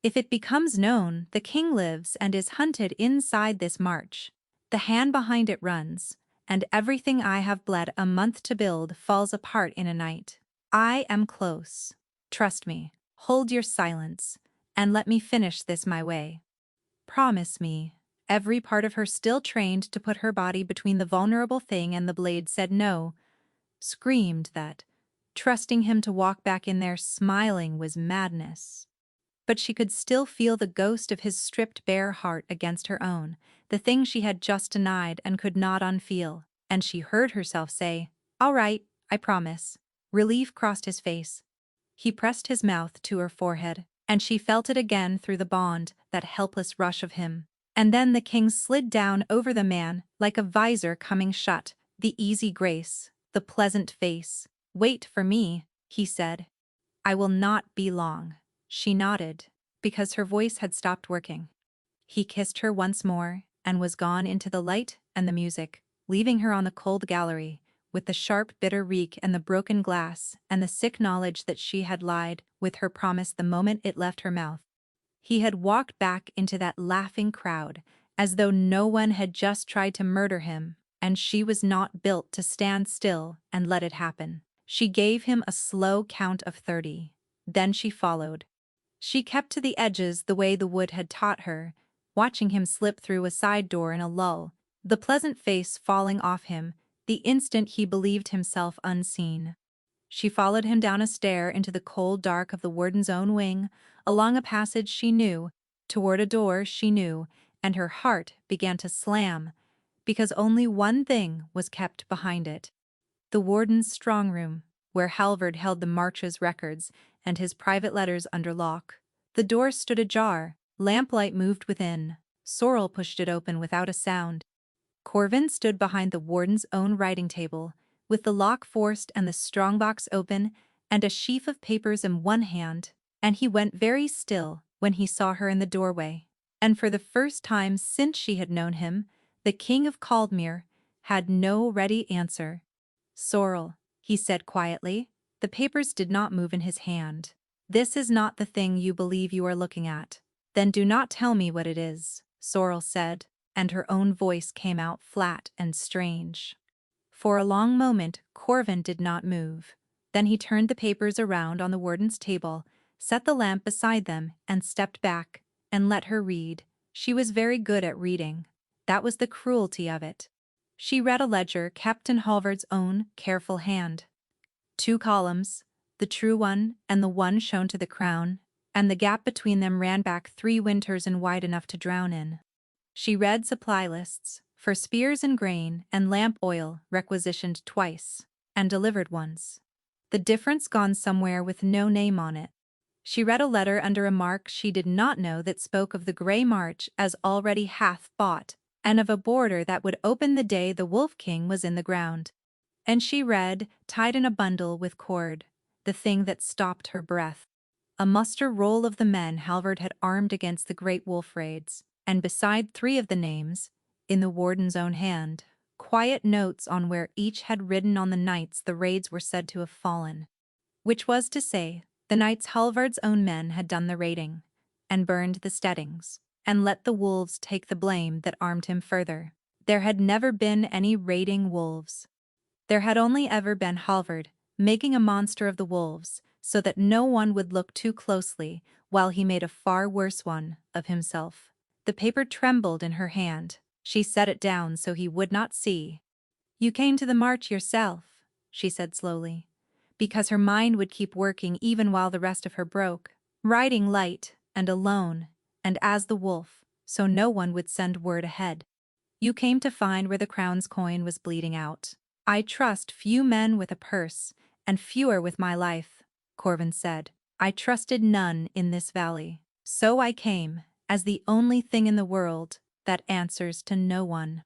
If it becomes known, the king lives and is hunted inside this march. The hand behind it runs, and everything I have bled a month to build falls apart in a night. I am close. Trust me, hold your silence, and let me finish this my way. Promise me." Every part of her still trained to put her body between the vulnerable thing and the blade said no, screamed that trusting him to walk back in there smiling was madness. But she could still feel the ghost of his stripped bare heart against her own, the thing she had just denied and could not unfeel, and she heard herself say, "All right, I promise." Relief crossed his face. He pressed his mouth to her forehead, and she felt it again through the bond, that helpless rush of him. And then the king slid down over the man, like a visor coming shut, the easy grace, the pleasant face. "Wait for me," he said. "I will not be long." She nodded, because her voice had stopped working. He kissed her once more, and was gone into the light and the music, leaving her on the cold gallery, with the sharp bitter reek and the broken glass and the sick knowledge that she had lied with her promise the moment it left her mouth. He had walked back into that laughing crowd, as though no one had just tried to murder him, and she was not built to stand still and let it happen. She gave him a slow count of 30. Then she followed. She kept to the edges the way the wood had taught her, watching him slip through a side door in a lull, the pleasant face falling off him the instant he believed himself unseen. She followed him down a stair into the cold dark of the warden's own wing, along a passage she knew, toward a door she knew, and her heart began to slam, because only one thing was kept behind it. The warden's strong room, where Halvard held the March's records and his private letters under lock. The door stood ajar, lamplight moved within. Sorrel pushed it open without a sound. Corvin stood behind the warden's own writing table, with the lock forced and the strongbox open, and a sheaf of papers in one hand, and he went very still when he saw her in the doorway. And for the first time since she had known him, the king of Caldmere had no ready answer. "Sorrel," he said quietly. The papers did not move in his hand. "This is not the thing you believe you are looking at." "Then do not tell me what it is," Sorrel said, and her own voice came out flat and strange. For a long moment Corvin did not move. Then he turned the papers around on the warden's table, set the lamp beside them, and stepped back, and let her read. She was very good at reading. That was the cruelty of it. She read a ledger kept in Halvard's own careful hand. 2 columns, the true one and the one shown to the crown, and the gap between them ran back 3 winters and wide enough to drown in. She read supply lists, for spears and grain and lamp oil requisitioned twice, and delivered once. The difference gone somewhere with no name on it. She read a letter under a mark she did not know that spoke of the Grey March as already half bought, and of a border that would open the day the Wolf King was in the ground. And she read, tied in a bundle with cord, the thing that stopped her breath. A muster roll of the men Halvard had armed against the great wolf raids, and beside 3 of the names, in the warden's own hand, quiet notes on where each had ridden on the nights the raids were said to have fallen. Which was to say, the nights Halvard's own men had done the raiding, and burned the steadings, and let the wolves take the blame that armed him further. There had never been any raiding wolves. There had only ever been Halvard, making a monster of the wolves, so that no one would look too closely, while he made a far worse one of himself. The paper trembled in her hand. She set it down so he would not see. "You came to the march yourself," she said slowly, because her mind would keep working even while the rest of her broke, riding light and alone, and as the wolf, so no one would send word ahead. "You came to find where the crown's coin was bleeding out. I trust few men with a purse, and fewer with my life," Corvin said. "I trusted none in this valley. So I came, as the only thing in the world that answers to no one."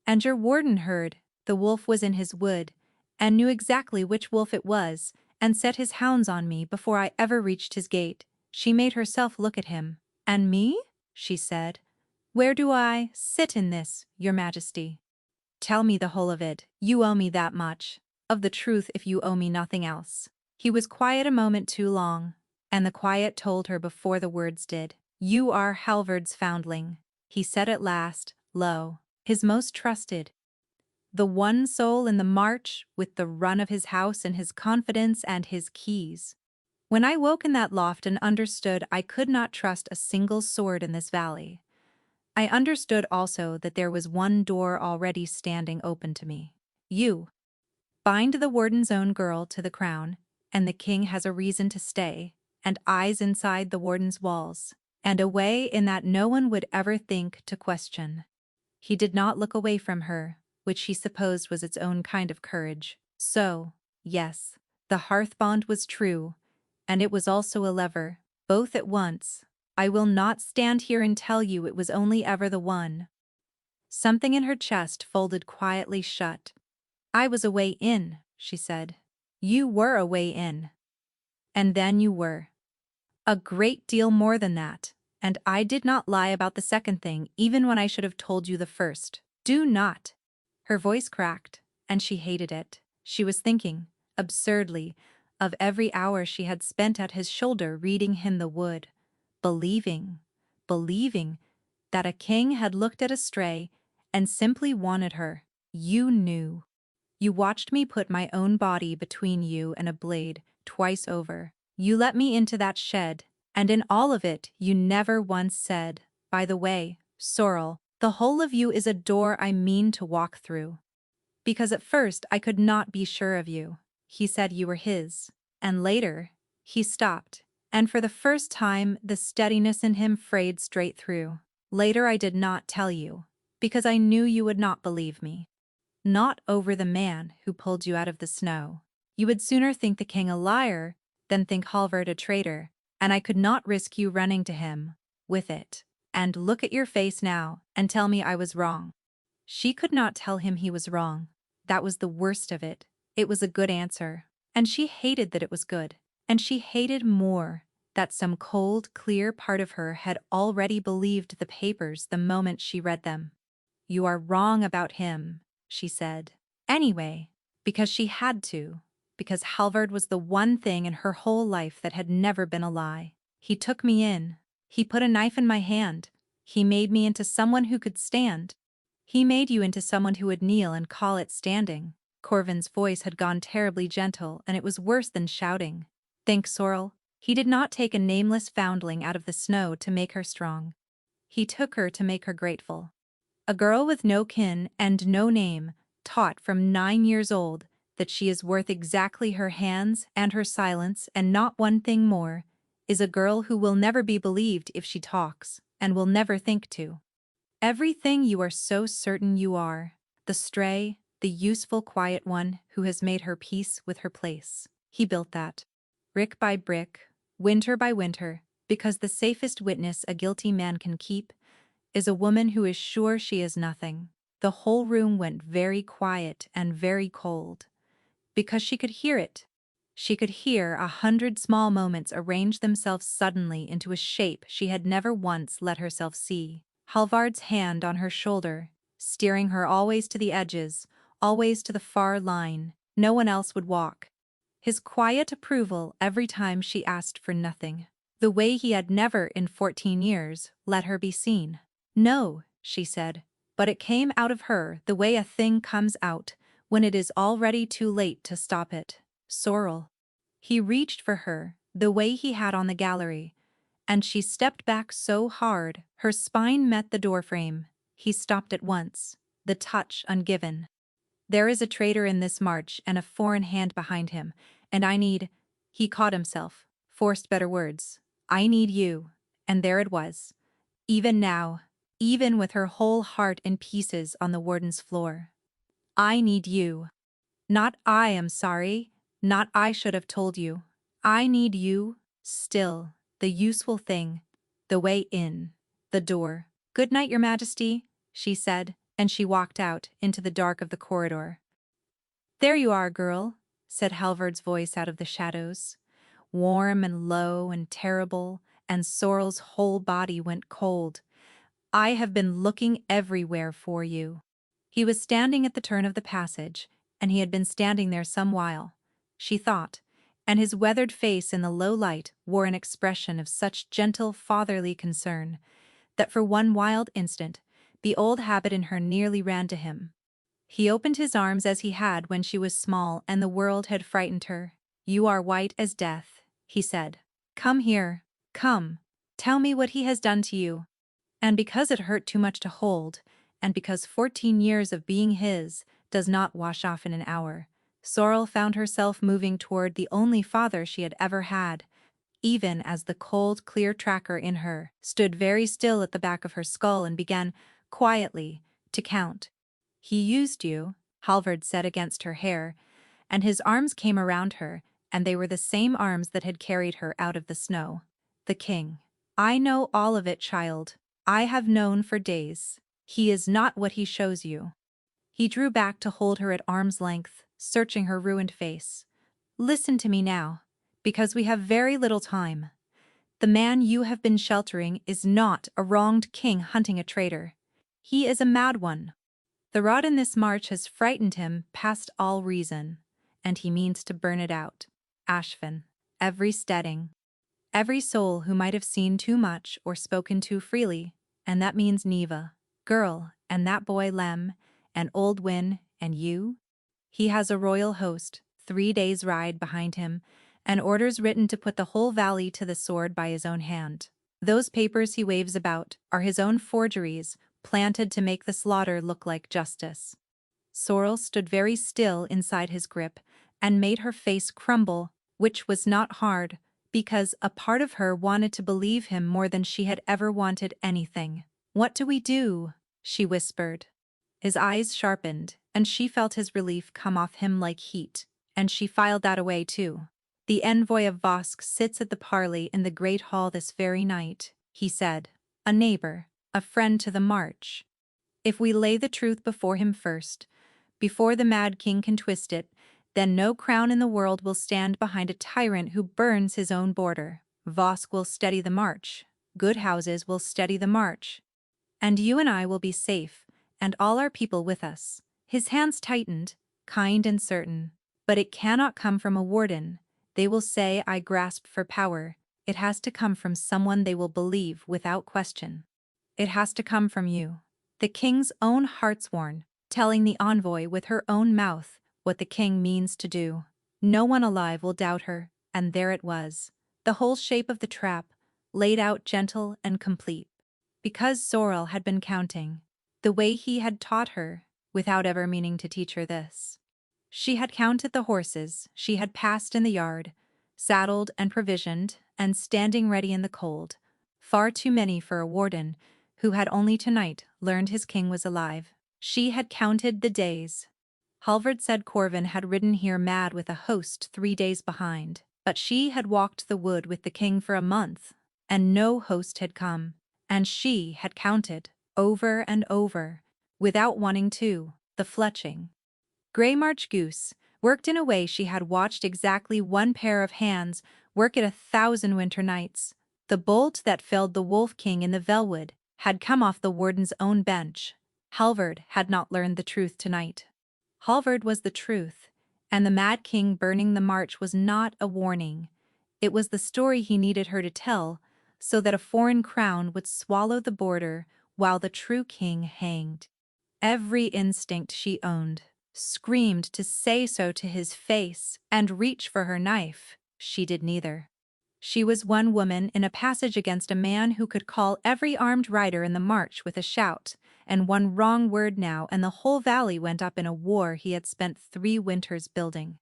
And your warden heard, the wolf was in his wood, and knew exactly which wolf it was, and set his hounds on me before I ever reached his gate. She made herself look at him. "And me?" she said. "Where do I sit in this, your majesty? Tell me the whole of it, you owe me that much. Of the truth if you owe me nothing else." He was quiet a moment too long, and the quiet told her before the words did. "You are Halvard's foundling," he said at last, low. "His most trusted. The one soul in the march, with the run of his house and his confidence and his keys. When I woke in that loft and understood I could not trust a single sword in this valley, I understood also that there was one door already standing open to me. You. Bind the warden's own girl to the crown, and the king has a reason to stay, and eyes inside the warden's walls, and a way in that no one would ever think to question." He did not look away from her, which he supposed was its own kind of courage. So, yes, the hearth bond was true, and it was also a lever, both at once. I will not stand here and tell you it was only ever the one. Something in her chest folded quietly shut. "I was a way in," she said. "You were a way in. And then you were a great deal more than that. And I did not lie about the second thing, even when I should have told you the first. Do not." Her voice cracked, and she hated it. She was thinking, absurdly, of every hour she had spent at his shoulder reading him the wood, believing that a king had looked at a stray and simply wanted her. "You knew. You watched me put my own body between you and a blade twice over. You let me into that shed, and in all of it you never once said, 'By the way, Sorrel, the whole of you is a door I mean to walk through.' Because at first I could not be sure of you. He said you were his, and later, he stopped, and for the first time the steadiness in him frayed straight through. Later I did not tell you, because I knew you would not believe me. Not over the man who pulled you out of the snow. You would sooner think the king a liar than think Halvard a traitor, and I could not risk you running to him with it. And look at your face now and tell me I was wrong." She could not tell him he was wrong. That was the worst of it. It was a good answer, and she hated that it was good, and she hated more that some cold, clear part of her had already believed the papers the moment she read them. "You are wrong about him," she said. Anyway, because she had to, because Halvard was the one thing in her whole life that had never been a lie. "He took me in. He put a knife in my hand. He made me into someone who could stand." "He made you into someone who would kneel and call it standing." Corvin's voice had gone terribly gentle, and it was worse than shouting. "Think, Sorrel. He did not take a nameless foundling out of the snow to make her strong. He took her to make her grateful. A girl with no kin and no name, taught from 9 years old that she is worth exactly her hands and her silence and not one thing more, is a girl who will never be believed if she talks, and will never think to. Everything you are so certain you are, the stray, the useful quiet one who has made her peace with her place. He built that. Brick by brick, winter by winter, because the safest witness a guilty man can keep is a woman who is sure she is nothing." The whole room went very quiet and very cold, because she could hear it. She could hear 100 small moments arrange themselves suddenly into a shape she had never once let herself see. Halvard's hand on her shoulder, steering her always to the edges, always to the far line. No one else would walk. His quiet approval every time she asked for nothing. The way he had never in 14 years let her be seen. "No," she said, but it came out of her the way a thing comes out when it is already too late to stop it. "Sorrel." He reached for her, the way he had on the gallery, and she stepped back so hard her spine met the doorframe. He stopped at once, the touch ungiven. "There is a traitor in this march and a foreign hand behind him, and I need—" He caught himself, forced better words. "I need you." And there it was. Even now, even with her whole heart in pieces on the warden's floor. "I need you. Not I am sorry, not I should have told you. I need you, still, the useful thing, the way in, the door." "Good night, Your Majesty," she said, and she walked out into the dark of the corridor. "There you are, girl," said Halvard's voice out of the shadows. Warm and low and terrible, and Sorrel's whole body went cold. "I have been looking everywhere for you." He was standing at the turn of the passage, and he had been standing there some while, she thought, and his weathered face in the low light wore an expression of such gentle fatherly concern that for one wild instant the old habit in her nearly ran to him. He opened his arms as he had when she was small and the world had frightened her. "You are white as death," he said. "Come here. Come. Tell me what he has done to you." And because it hurt too much to hold, and because 14 years of being his does not wash off in an hour, Sorrel found herself moving toward the only father she had ever had, even as the cold, clear tracker in her stood very still at the back of her skull and began, quietly, to count. "He used you," Halvard said against her hair, and his arms came around her, and they were the same arms that had carried her out of the snow. "The king. I know all of it, child. I have known for days. He is not what he shows you." He drew back to hold her at arm's length, searching her ruined face. "Listen to me now, because we have very little time. The man you have been sheltering is not a wronged king hunting a traitor. He is a mad one. The rot in this march has frightened him past all reason, and he means to burn it out. Ashvin, every steading, every soul who might have seen too much or spoken too freely, and that means Neva, girl, and that boy Lem, and old Win, and you. He has a royal host, 3 days' ride behind him, and orders written to put the whole valley to the sword by his own hand. Those papers he waves about are his own forgeries, planted to make the slaughter look like justice." Sorrel stood very still inside his grip and made her face crumble, which was not hard, because a part of her wanted to believe him more than she had ever wanted anything. "What do we do?" she whispered. His eyes sharpened, and she felt his relief come off him like heat, and she filed that away too. "The envoy of Vosk sits at the parley in the great hall this very night," he said. "A neighbor, a friend to the march. If we lay the truth before him first, before the mad king can twist it, then no crown in the world will stand behind a tyrant who burns his own border. Vosk will steady the march. Good houses will steady the march. And you and I will be safe, and all our people with us." His hands tightened, kind and certain. "But it cannot come from a warden. They will say I grasp for power. It has to come from someone they will believe without question. It has to come from you." The king's own hartsworn, telling the envoy with her own mouth what the king means to do. No one alive will doubt her, and there it was. The whole shape of the trap, laid out gentle and complete. Because Sorrel had been counting, the way he had taught her, without ever meaning to teach her this. She had counted the horses she had passed in the yard, saddled and provisioned, and standing ready in the cold. Far too many for a warden, who had only tonight learned his king was alive. She had counted the days. Halvard said Corvin had ridden here mad with a host 3 days behind, but she had walked the wood with the king for a month, and no host had come, and she had counted, over and over, without wanting to, the fletching. Grey March goose, worked in a way she had watched exactly one pair of hands work it 1,000 winter nights. The bolt that felled the Wolf King in the Velwood had come off the warden's own bench. Halvard had not learned the truth tonight. Halvard was the truth, and the Mad King burning the march was not a warning. It was the story he needed her to tell, so that a foreign crown would swallow the border while the true king hanged. Every instinct she owned screamed to say so to his face and reach for her knife. She did neither. She was one woman in a passage against a man who could call every armed rider in the march with a shout, and one wrong word now and the whole valley went up in a war he had spent 3 winters building.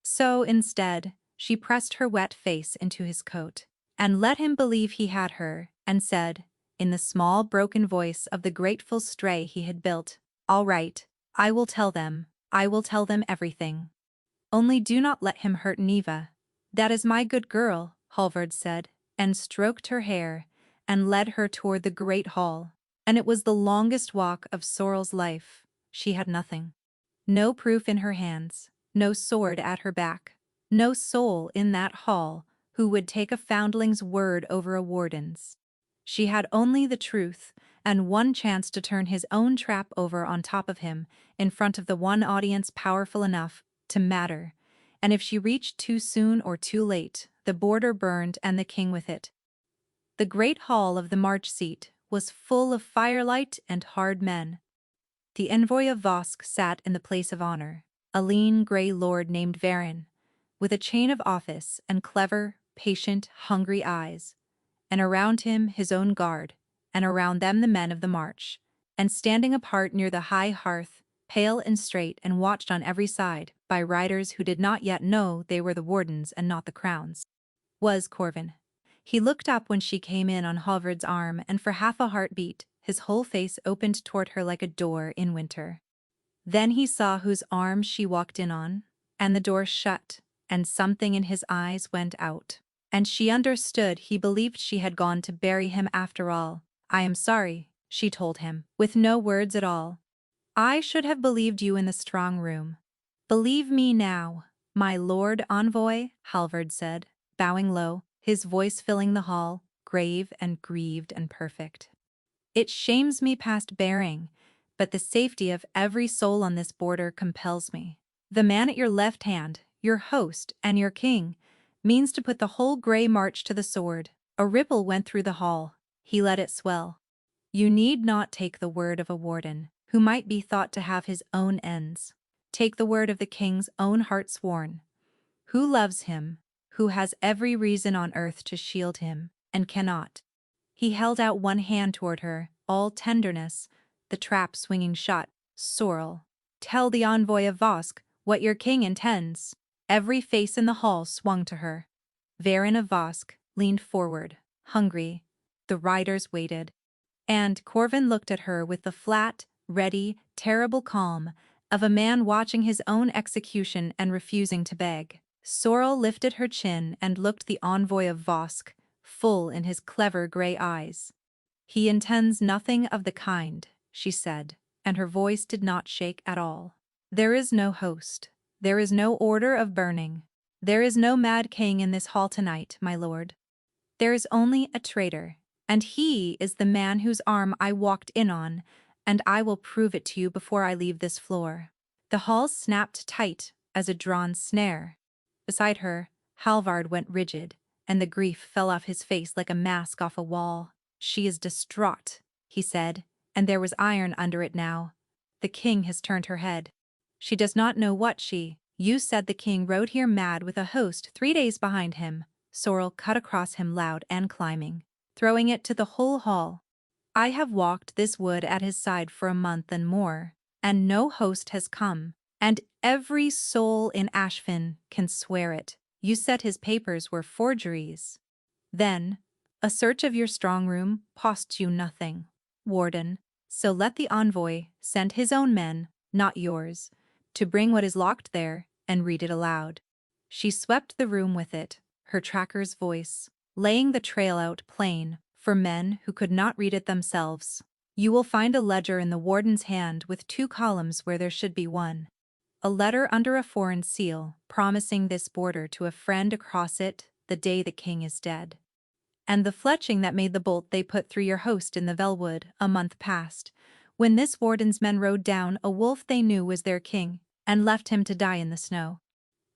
So, instead, she pressed her wet face into his coat, and let him believe he had her, and said, in the small broken voice of the grateful stray he had built, "All right, I will tell them everything. Only do not let him hurt Neva." "That is my good girl," Halvard said, and stroked her hair, and led her toward the great hall. And it was the longest walk of Sorrel's life. She had nothing. No proof in her hands, no sword at her back, no soul in that hall who would take a foundling's word over a warden's. She had only the truth, and one chance to turn his own trap over on top of him, in front of the one audience powerful enough to matter. And if she reached too soon or too late, the border burned and the king with it. The great hall of the March seat was full of firelight and hard men. The envoy of Vosk sat in the place of honor, a lean grey lord named Varin, with a chain of office and clever, patient, hungry eyes, and around him his own guard, and around them the men of the march, and standing apart near the high hearth, pale and straight and watched on every side by riders who did not yet know they were the wardens and not the crowns, was Corvin. He looked up when she came in on Halvard's arm, and for half a heartbeat, his whole face opened toward her like a door in winter. Then he saw whose arm she walked in on, and the door shut, and something in his eyes went out. And she understood he believed she had gone to bury him after all. "I am sorry," she told him, with no words at all. "I should have believed you in the strong room." "Believe me now, my lord envoy," Halvard said, bowing low, his voice filling the hall, grave and grieved and perfect. "It shames me past bearing, but the safety of every soul on this border compels me. The man at your left hand, your host and your king, means to put the whole Grey March to the sword." A ripple went through the hall. He let it swell. "You need not take the word of a warden, who might be thought to have his own ends. Take the word of the king's own heart sworn, who loves him, who has every reason on earth to shield him, and cannot." He held out one hand toward her, all tenderness, the trap swinging shut. "Sorrel, tell the envoy of Vosk what your king intends." Every face in the hall swung to her. Varin of Vosk leaned forward, hungry. The riders waited. And Corvin looked at her with the flat, ready, terrible calm of a man watching his own execution and refusing to beg. Sorrel lifted her chin and looked the envoy of Vosk full in his clever grey eyes. "He intends nothing of the kind," she said, and her voice did not shake at all. "There is no host. There is no order of burning. There is no mad king in this hall tonight, my lord. There is only a traitor, and he is the man whose arm I walked in on, and I will prove it to you before I leave this floor." The hall snapped tight as a drawn snare. Beside her, Halvard went rigid, and the grief fell off his face like a mask off a wall. "She is distraught," he said, and there was iron under it now. "The king has turned her head. She does not know what you said the king rode here mad with a host 3 days behind him." Sorrel cut across him loud and climbing, throwing it to the whole hall. "I have walked this wood at his side for a month and more, and no host has come, and every soul in Ashfin can swear it. You said his papers were forgeries. Then, a search of your strong room cost you nothing, warden, so let the envoy send his own men, not yours, to bring what is locked there and read it aloud." She swept the room with it, her tracker's voice, laying the trail out plain for men who could not read it themselves. "You will find a ledger in the warden's hand with 2 columns where there should be 1. A letter under a foreign seal promising this border to a friend across it the day the king is dead. And the fletching that made the bolt they put through your host in the Velwood a month past, when this warden's men rode down a wolf they knew was their king, and left him to die in the snow.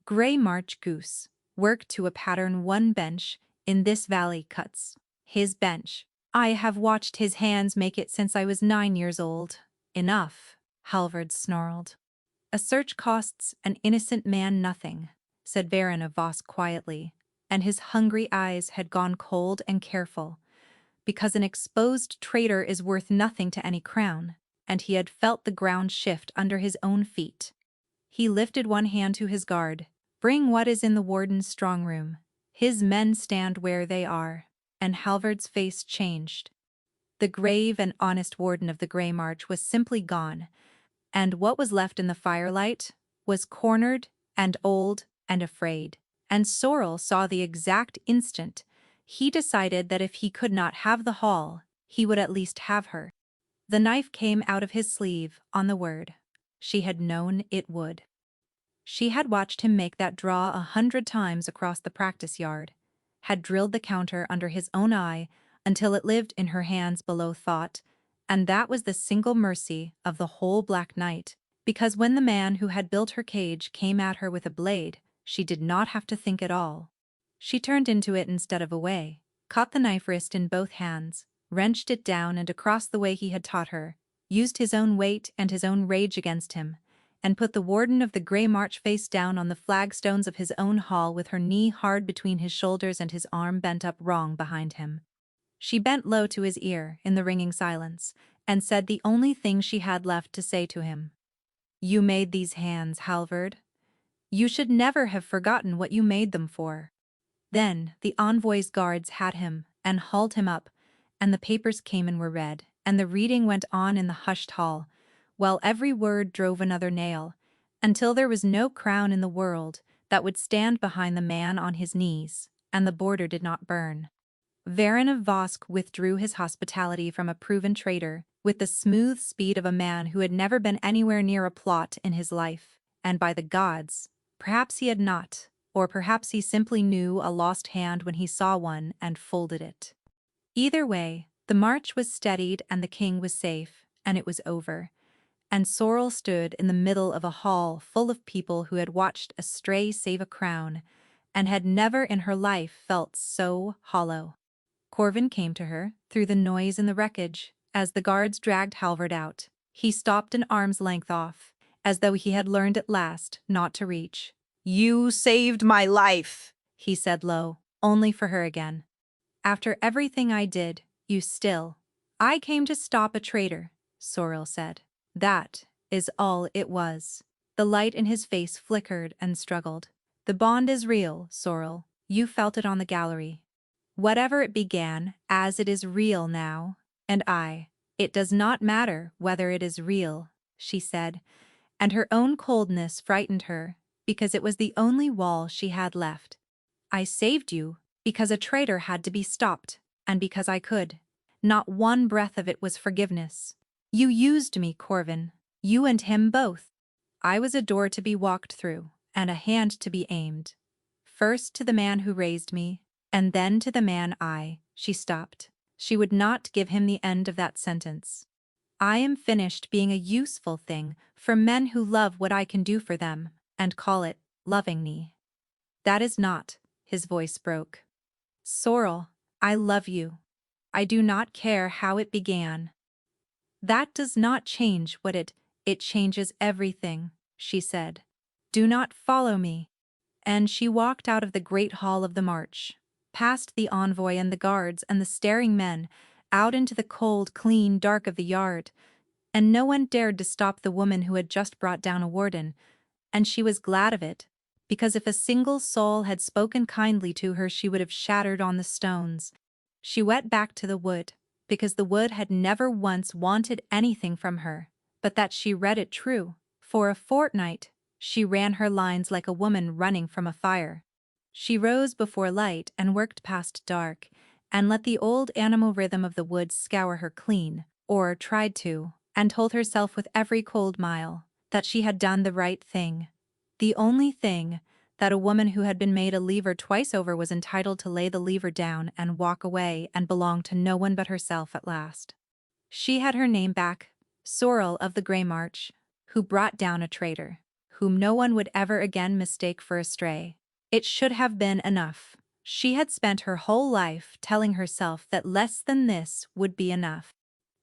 Grey March goose, worked to a pattern 1 bench in this valley cuts. His bench. I have watched his hands make it since I was 9 years old." "Enough," Halvard snarled. "A search costs an innocent man nothing," said Varin of Voss quietly, and his hungry eyes had gone cold and careful, "because an exposed traitor is worth nothing to any crown," and he had felt the ground shift under his own feet. He lifted one hand to his guard. "Bring what is in the warden's strong room. His men stand where they are." And Halvard's face changed. The grave and honest warden of the Grey March was simply gone, and what was left in the firelight was cornered and old and afraid. And Sorrel saw the exact instant he decided that if he could not have the hall, he would at least have her. The knife came out of his sleeve on the word. She had known it would. She had watched him make that draw 100 times across the practice yard, had drilled the counter under his own eye until it lived in her hands below thought, and that was the single mercy of the whole black night, because when the man who had built her cage came at her with a blade, she did not have to think at all. She turned into it instead of away, caught the knife wrist in both hands, wrenched it down and across the way he had taught her, used his own weight and his own rage against him, and put the warden of the Grey March face down on the flagstones of his own hall with her knee hard between his shoulders and his arm bent up wrong behind him. She bent low to his ear in the ringing silence, and said the only thing she had left to say to him. "You made these hands, Halvard. You should never have forgotten what you made them for." Then the envoy's guards had him and hauled him up, and the papers came and were read, and the reading went on in the hushed hall, while every word drove another nail, until there was no crown in the world that would stand behind the man on his knees, and the border did not burn. Varin of Vosk withdrew his hospitality from a proven traitor with the smooth speed of a man who had never been anywhere near a plot in his life, and by the gods, perhaps he had not, or perhaps he simply knew a lost hand when he saw one and folded it. Either way, the march was steadied and the king was safe, and it was over. And Sorrel stood in the middle of a hall full of people who had watched a stray save a crown, and had never in her life felt so hollow. Corvin came to her, through the noise and the wreckage, as the guards dragged Halvard out. He stopped an arm's length off, as though he had learned at last not to reach. "You saved my life," he said low, only for her again. "After everything I did, you still—" "I came to stop a traitor," Sorrel said. That is all it was. The light in his face flickered and struggled. "The bond is real, Sorrel. You felt it on the gallery. Whatever it began as, it is real now, and it does not matter whether it is real," she said, and her own coldness frightened her, because it was the only wall she had left. "I saved you because a traitor had to be stopped, and because I could. Not one breath of it was forgiveness. You used me, Corvin. You and him both. I was a door to be walked through, and a hand to be aimed. First to the man who raised me, and then to the man She stopped. She would not give him the end of that sentence. "I am finished being a useful thing for men who love what I can do for them, and call it loving me. That is not," his voice broke. "Sorrel, I love you. I do not care how it began." "That does not change what it changes everything," she said. "Do not follow me." And she walked out of the great hall of the march, past the envoy and the guards and the staring men, out into the cold, clean dark of the yard, and no one dared to stop the woman who had just brought down a warden, and she was glad of it, because if a single soul had spoken kindly to her she would have shattered on the stones. She went back to the wood, because the wood had never once wanted anything from her, but that she read it true. For a fortnight, she ran her lines like a woman running from a fire. She rose before light and worked past dark, and let the old animal rhythm of the woods scour her clean, or tried to, and told herself with every cold mile that she had done the right thing. The only thing, that a woman who had been made a lever twice over was entitled to lay the lever down and walk away and belong to no one but herself at last. She had her name back, Sorrel of the Grey March, who brought down a traitor, whom no one would ever again mistake for a stray. It should have been enough. She had spent her whole life telling herself that less than this would be enough.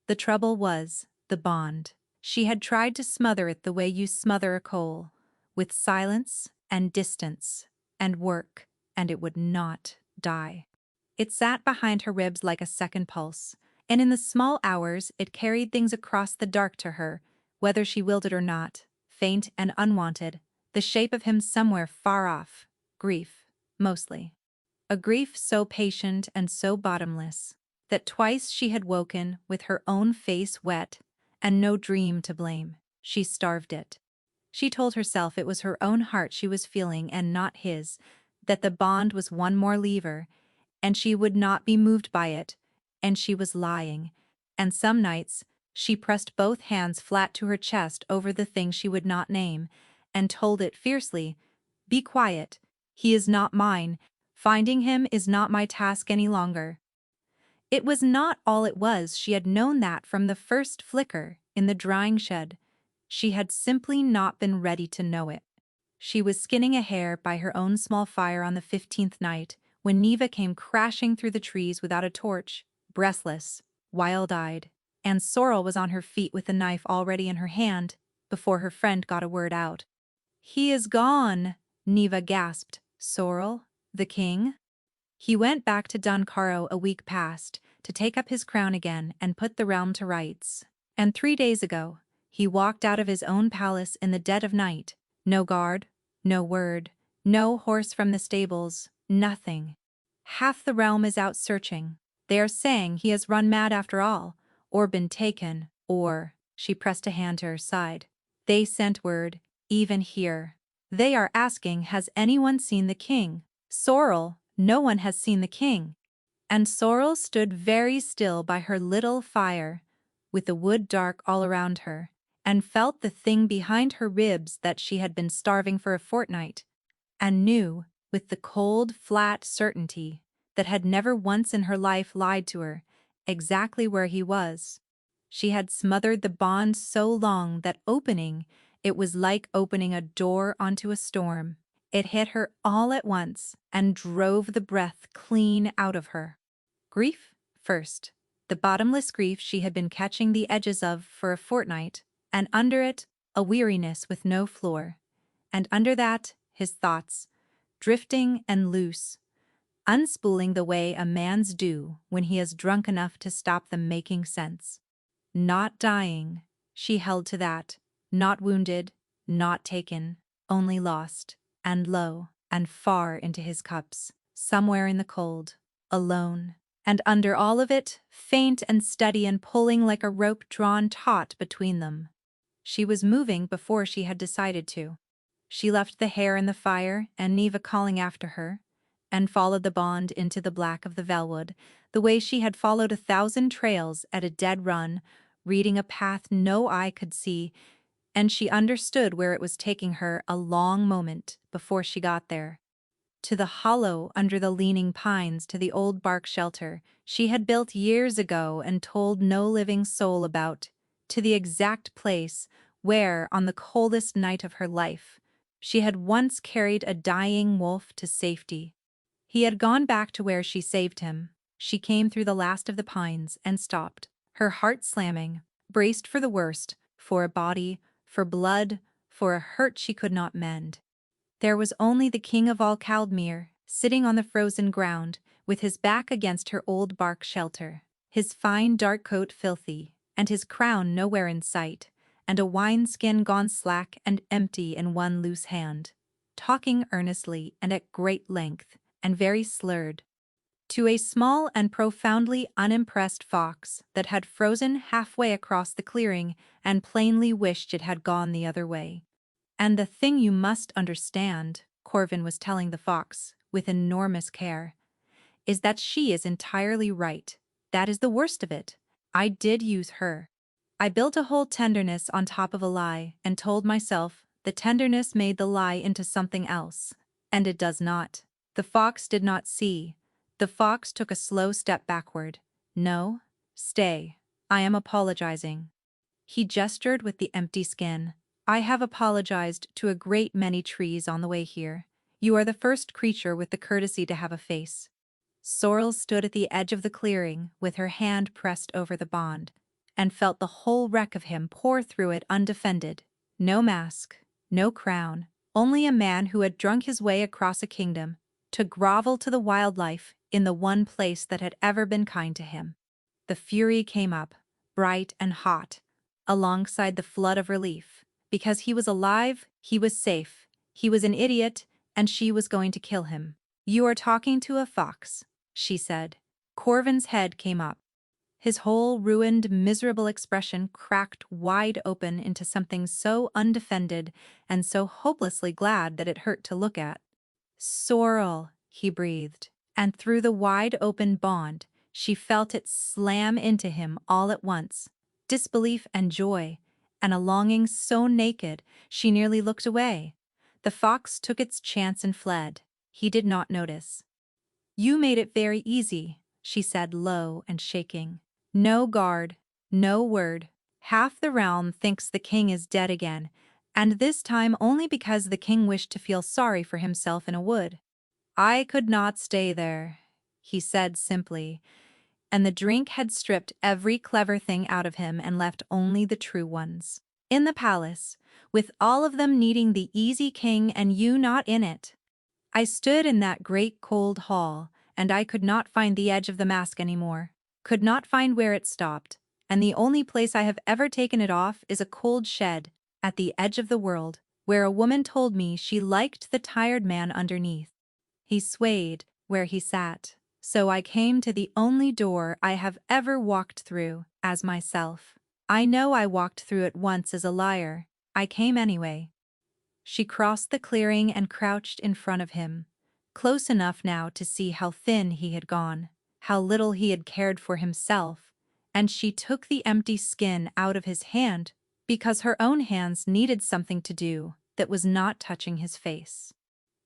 The trouble was the bond. She had tried to smother it the way you smother a coal, with silence and distance and work, and it would not die. It sat behind her ribs like a second pulse, and in the small hours it carried things across the dark to her, whether she willed it or not, faint and unwanted, the shape of him somewhere far off, grief, mostly. A grief so patient and so bottomless, that twice she had woken with her own face wet, and no dream to blame. She starved it. She told herself it was her own heart she was feeling and not his, that the bond was one more lever, and she would not be moved by it, and she was lying, and some nights she pressed both hands flat to her chest over the thing she would not name, and told it fiercely, "Be quiet. He is not mine. Finding him is not my task any longer." It was not all it was. She had known that from the first flicker in the drying shed. She had simply not been ready to know it. She was skinning a hare by her own small fire on the 15th night when Neva came crashing through the trees without a torch, breathless, wild-eyed, and Sorrel was on her feet with the knife already in her hand before her friend got a word out. "He is gone," Neva gasped. "Sorrel? The king?" He went back to Duncarrow a week past to take up his crown again and put the realm to rights. And 3 days ago, he walked out of his own palace in the dead of night. No guard, no word, no horse from the stables, nothing. Half the realm is out searching. They are saying he has run mad after all, or been taken, or, she pressed a hand to her side. They sent word, even here. They are asking, has anyone seen the king? Sorrel, no one has seen the king. And Sorrel stood very still by her little fire, with the wood dark all around her, and felt the thing behind her ribs that she had been starving for a fortnight, and knew, with the cold, flat certainty that had never once in her life lied to her, exactly where he was. She had smothered the bond so long that opening it was like opening a door onto a storm. It hit her all at once and drove the breath clean out of her. Grief, first. The bottomless grief she had been catching the edges of for a fortnight, and under it, a weariness with no floor. And under that, his thoughts, drifting and loose, unspooling the way a man's do when he is drunk enough to stop them making sense. Not dying, she held to that, not wounded, not taken, only lost, and low, and far into his cups, somewhere in the cold, alone, and under all of it, faint and steady and pulling like a rope drawn taut between them. She was moving before she had decided to. She left the hare in the fire and Neva calling after her, and followed the bond into the black of the velwood, the way she had followed 1,000 trails at a dead run, reading a path no eye could see, and she understood where it was taking her a long moment before she got there. To the hollow under the leaning pines, to the old bark shelter she had built years ago and told no living soul about, to the exact place where, on the coldest night of her life, she had once carried a dying wolf to safety. He had gone back to where she saved him. She came through the last of the pines and stopped, her heart slamming, braced for the worst, for a body, for blood, for a hurt she could not mend. There was only the king of all Caldmere, sitting on the frozen ground, with his back against her old bark shelter, his fine dark coat filthy, and his crown nowhere in sight, and a wineskin gone slack and empty in one loose hand, talking earnestly and at great length, and very slurred, to a small and profoundly unimpressed fox that had frozen halfway across the clearing and plainly wished it had gone the other way. "And the thing you must understand," Corvin was telling the fox, with enormous care, "is that she is entirely right. That is the worst of it. I did use her. I built a whole tenderness on top of a lie and told myself the tenderness made the lie into something else. And it does not." The fox did not see. The fox took a slow step backward. "No, stay. I am apologizing." He gestured with the empty skin. "I have apologized to a great many trees on the way here. You are the first creature with the courtesy to have a face." Sorrel stood at the edge of the clearing with her hand pressed over the bond, and felt the whole wreck of him pour through it undefended. No mask, no crown, only a man who had drunk his way across a kingdom to grovel to the wildlife in the one place that had ever been kind to him. The fury came up, bright and hot, alongside the flood of relief. Because he was alive, he was safe. He was an idiot, and she was going to kill him. "You are talking to a fox," she said. Corvin's head came up. His whole ruined, miserable expression cracked wide open into something so undefended and so hopelessly glad that it hurt to look at. "Sorrel," he breathed, and through the wide-open bond, she felt it slam into him all at once, disbelief and joy, and a longing so naked she nearly looked away. The fox took its chance and fled. He did not notice. "You made it very easy," she said, low and shaking. "No guard, no word. Half the realm thinks the king is dead again, and this time only because the king wished to feel sorry for himself in a wood." "I could not stay there," he said simply, and the drink had stripped every clever thing out of him and left only the true ones. "In the palace, with all of them needing the easy king and you not in it. I stood in that great cold hall, and I could not find the edge of the mask anymore, could not find where it stopped, and the only place I have ever taken it off is a cold shed, at the edge of the world, where a woman told me she liked the tired man underneath. He swayed where he sat, so I came to the only door I have ever walked through, as myself. I know I walked through it once as a liar. I came anyway." She crossed the clearing and crouched in front of him, close enough now to see how thin he had gone, how little he had cared for himself, and she took the empty skin out of his hand because her own hands needed something to do that was not touching his face.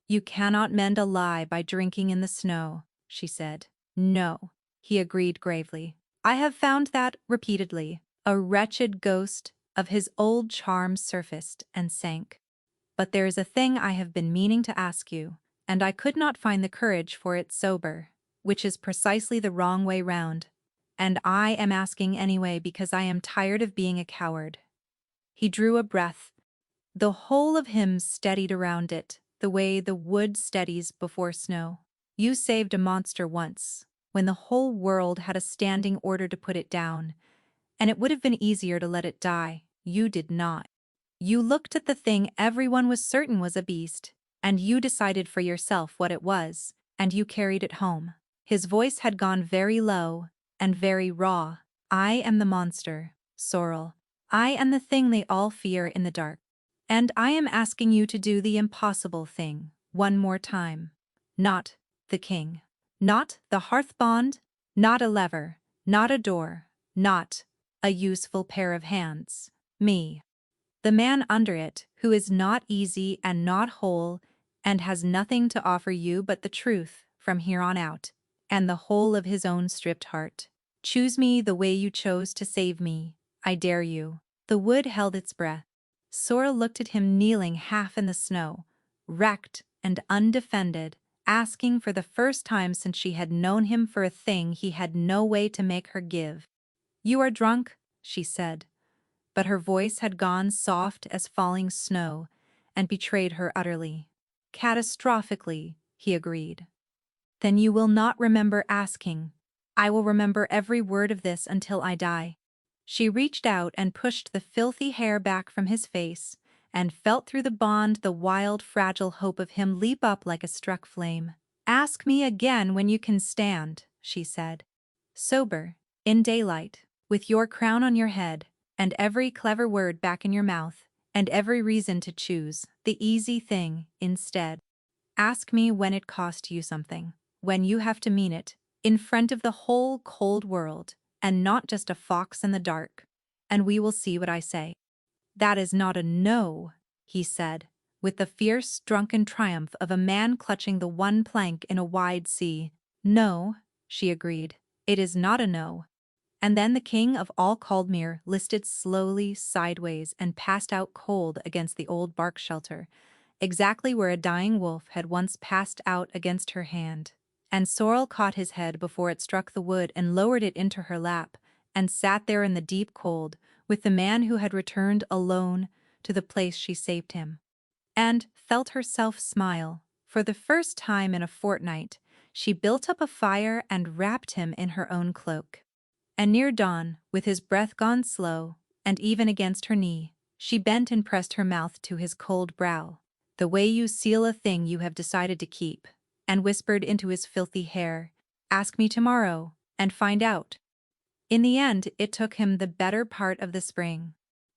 "You cannot mend a lie by drinking in the snow," she said. "No," he agreed gravely. "I have found that, repeatedly, a wretched ghost of his old charm surfaced and sank. But there is a thing I have been meaning to ask you, and I could not find the courage for it sober, which is precisely the wrong way round. And I am asking anyway because I am tired of being a coward." He drew a breath. The whole of him steadied around it, the way the wood steadies before snow. "You saved a monster once, when the whole world had a standing order to put it down, and it would have been easier to let it die. You did not. You looked at the thing everyone was certain was a beast, and you decided for yourself what it was, and you carried it home." His voice had gone very low and very raw. "I am the monster, Sorrel. I am the thing they all fear in the dark. And I am asking you to do the impossible thing, one more time. Not the king. Not the hearth bond, not a lever, not a door, not a useful pair of hands. Me. The man under it, who is not easy and not whole, and has nothing to offer you but the truth, from here on out, and the whole of his own stripped heart. Choose me the way you chose to save me. I dare you." The wood held its breath. Sorrel looked at him kneeling half in the snow, wrecked and undefended, asking for the first time since she had known him for a thing he had no way to make her give. "You are drunk," she said, but her voice had gone soft as falling snow and betrayed her utterly. "Catastrophically," he agreed. "Then you will not remember asking. I will remember every word of this until I die." She reached out and pushed the filthy hair back from his face, and felt through the bond the wild, fragile hope of him leap up like a struck flame. "Ask me again when you can stand," she said. "Sober, in daylight, with your crown on your head, and every clever word back in your mouth, and every reason to choose the easy thing instead. Ask me when it cost you something, when you have to mean it, in front of the whole cold world, and not just a fox in the dark, and we will see what I say." "That is not a no," he said, with the fierce, drunken triumph of a man clutching the one plank in a wide sea. "No," she agreed, "it is not a no." And then the king of all Caldmere listed slowly sideways and passed out cold against the old bark shelter, exactly where a dying wolf had once passed out against her hand. And Sorrel caught his head before it struck the wood and lowered it into her lap, and sat there in the deep cold, with the man who had returned alone to the place she saved him. And felt herself smile. For the first time in a fortnight, she built up a fire and wrapped him in her own cloak. And near dawn, with his breath gone slow, and even against her knee, she bent and pressed her mouth to his cold brow, the way you seal a thing you have decided to keep, and whispered into his filthy hair, "Ask me tomorrow, and find out." In the end, it took him the better part of the spring.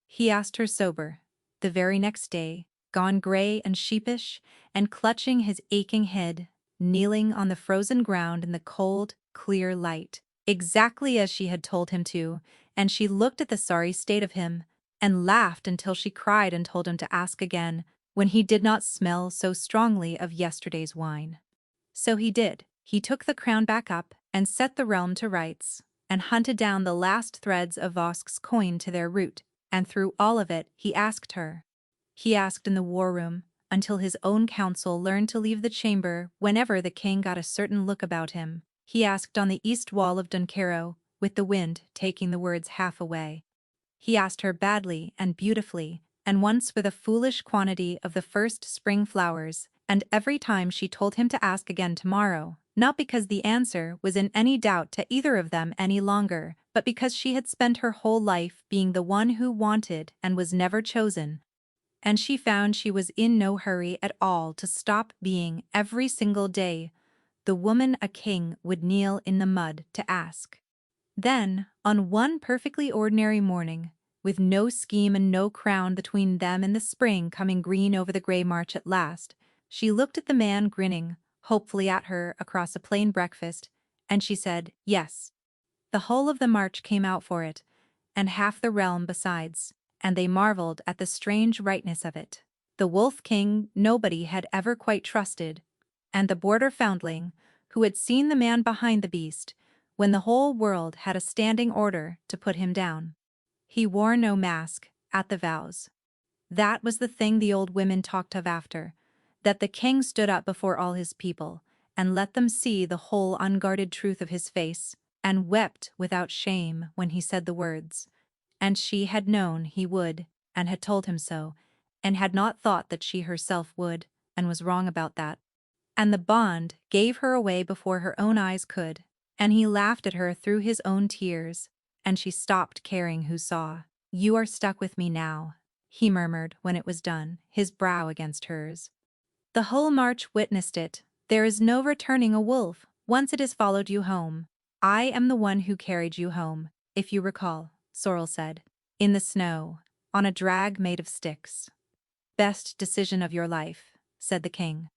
He asked her sober, the very next day, gone gray and sheepish, and clutching his aching head, kneeling on the frozen ground in the cold, clear light, exactly as she had told him to, and she looked at the sorry state of him, and laughed until she cried and told him to ask again when he did not smell so strongly of yesterday's wine. So he did. He took the crown back up and set the realm to rights, and hunted down the last threads of Vosk's coin to their root, and through all of it he asked her. He asked in the war room, until his own council learned to leave the chamber whenever the king got a certain look about him. He asked on the east wall of Dunkero, with the wind taking the words half away. He asked her badly and beautifully, and once with a foolish quantity of the first spring flowers, and every time she told him to ask again tomorrow, not because the answer was in any doubt to either of them any longer, but because she had spent her whole life being the one who wanted and was never chosen. And she found she was in no hurry at all to stop being every single day the woman a king would kneel in the mud to ask. Then, on one perfectly ordinary morning, with no scheme and no crown between them and the spring coming green over the grey march at last, she looked at the man grinning hopefully at her across a plain breakfast, and she said, yes. The whole of the march came out for it, and half the realm besides, and they marveled at the strange rightness of it. The Wolf King nobody had ever quite trusted, and the border foundling, who had seen the man behind the beast, when the whole world had a standing order to put him down. He wore no mask at the vows. That was the thing the old women talked of after, that the king stood up before all his people, and let them see the whole unguarded truth of his face, and wept without shame when he said the words. And she had known he would, and had told him so, and had not thought that she herself would, and was wrong about that. And the bond gave her away before her own eyes could, and he laughed at her through his own tears, and she stopped caring who saw. You are stuck with me now, he murmured when it was done, his brow against hers. The whole march witnessed it. There is no returning a wolf, once it has followed you home. I am the one who carried you home, if you recall, Sorrel said, in the snow, on a drag made of sticks. Best decision of your life, said the king.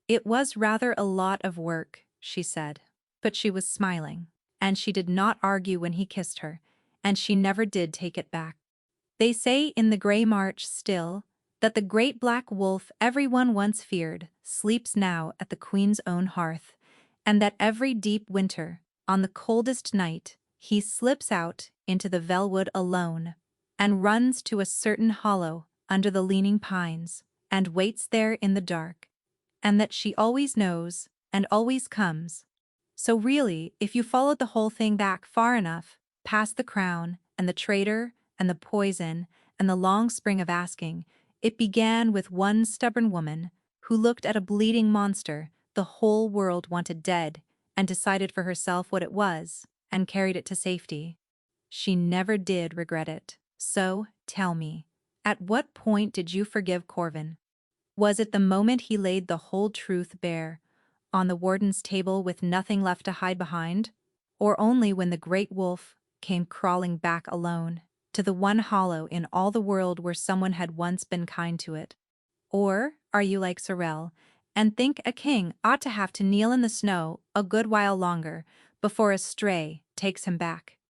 It was rather a lot of work, she said, but she was smiling, and she did not argue when he kissed her, and she never did take it back. They say in the grey march still, that the great black wolf everyone once feared sleeps now at the queen's own hearth, and that every deep winter, on the coldest night, he slips out into the velwood alone, and runs to a certain hollow under the leaning pines, and waits there in the dark, and that she always knows and always comes. So really, if you followed the whole thing back far enough, past the crown and the traitor and the poison and the long spring of asking, it began with one stubborn woman who looked at a bleeding monster the whole world wanted dead and decided for herself what it was and carried it to safety. She never did regret it. So, tell me, at what point did you forgive Corvin? Was it the moment he laid the whole truth bare, on the warden's table with nothing left to hide behind? Or only when the great wolf came crawling back alone, to the one hollow in all the world where someone had once been kind to it? Or are you like Sorel, and think a king ought to have to kneel in the snow a good while longer before a stray takes him back?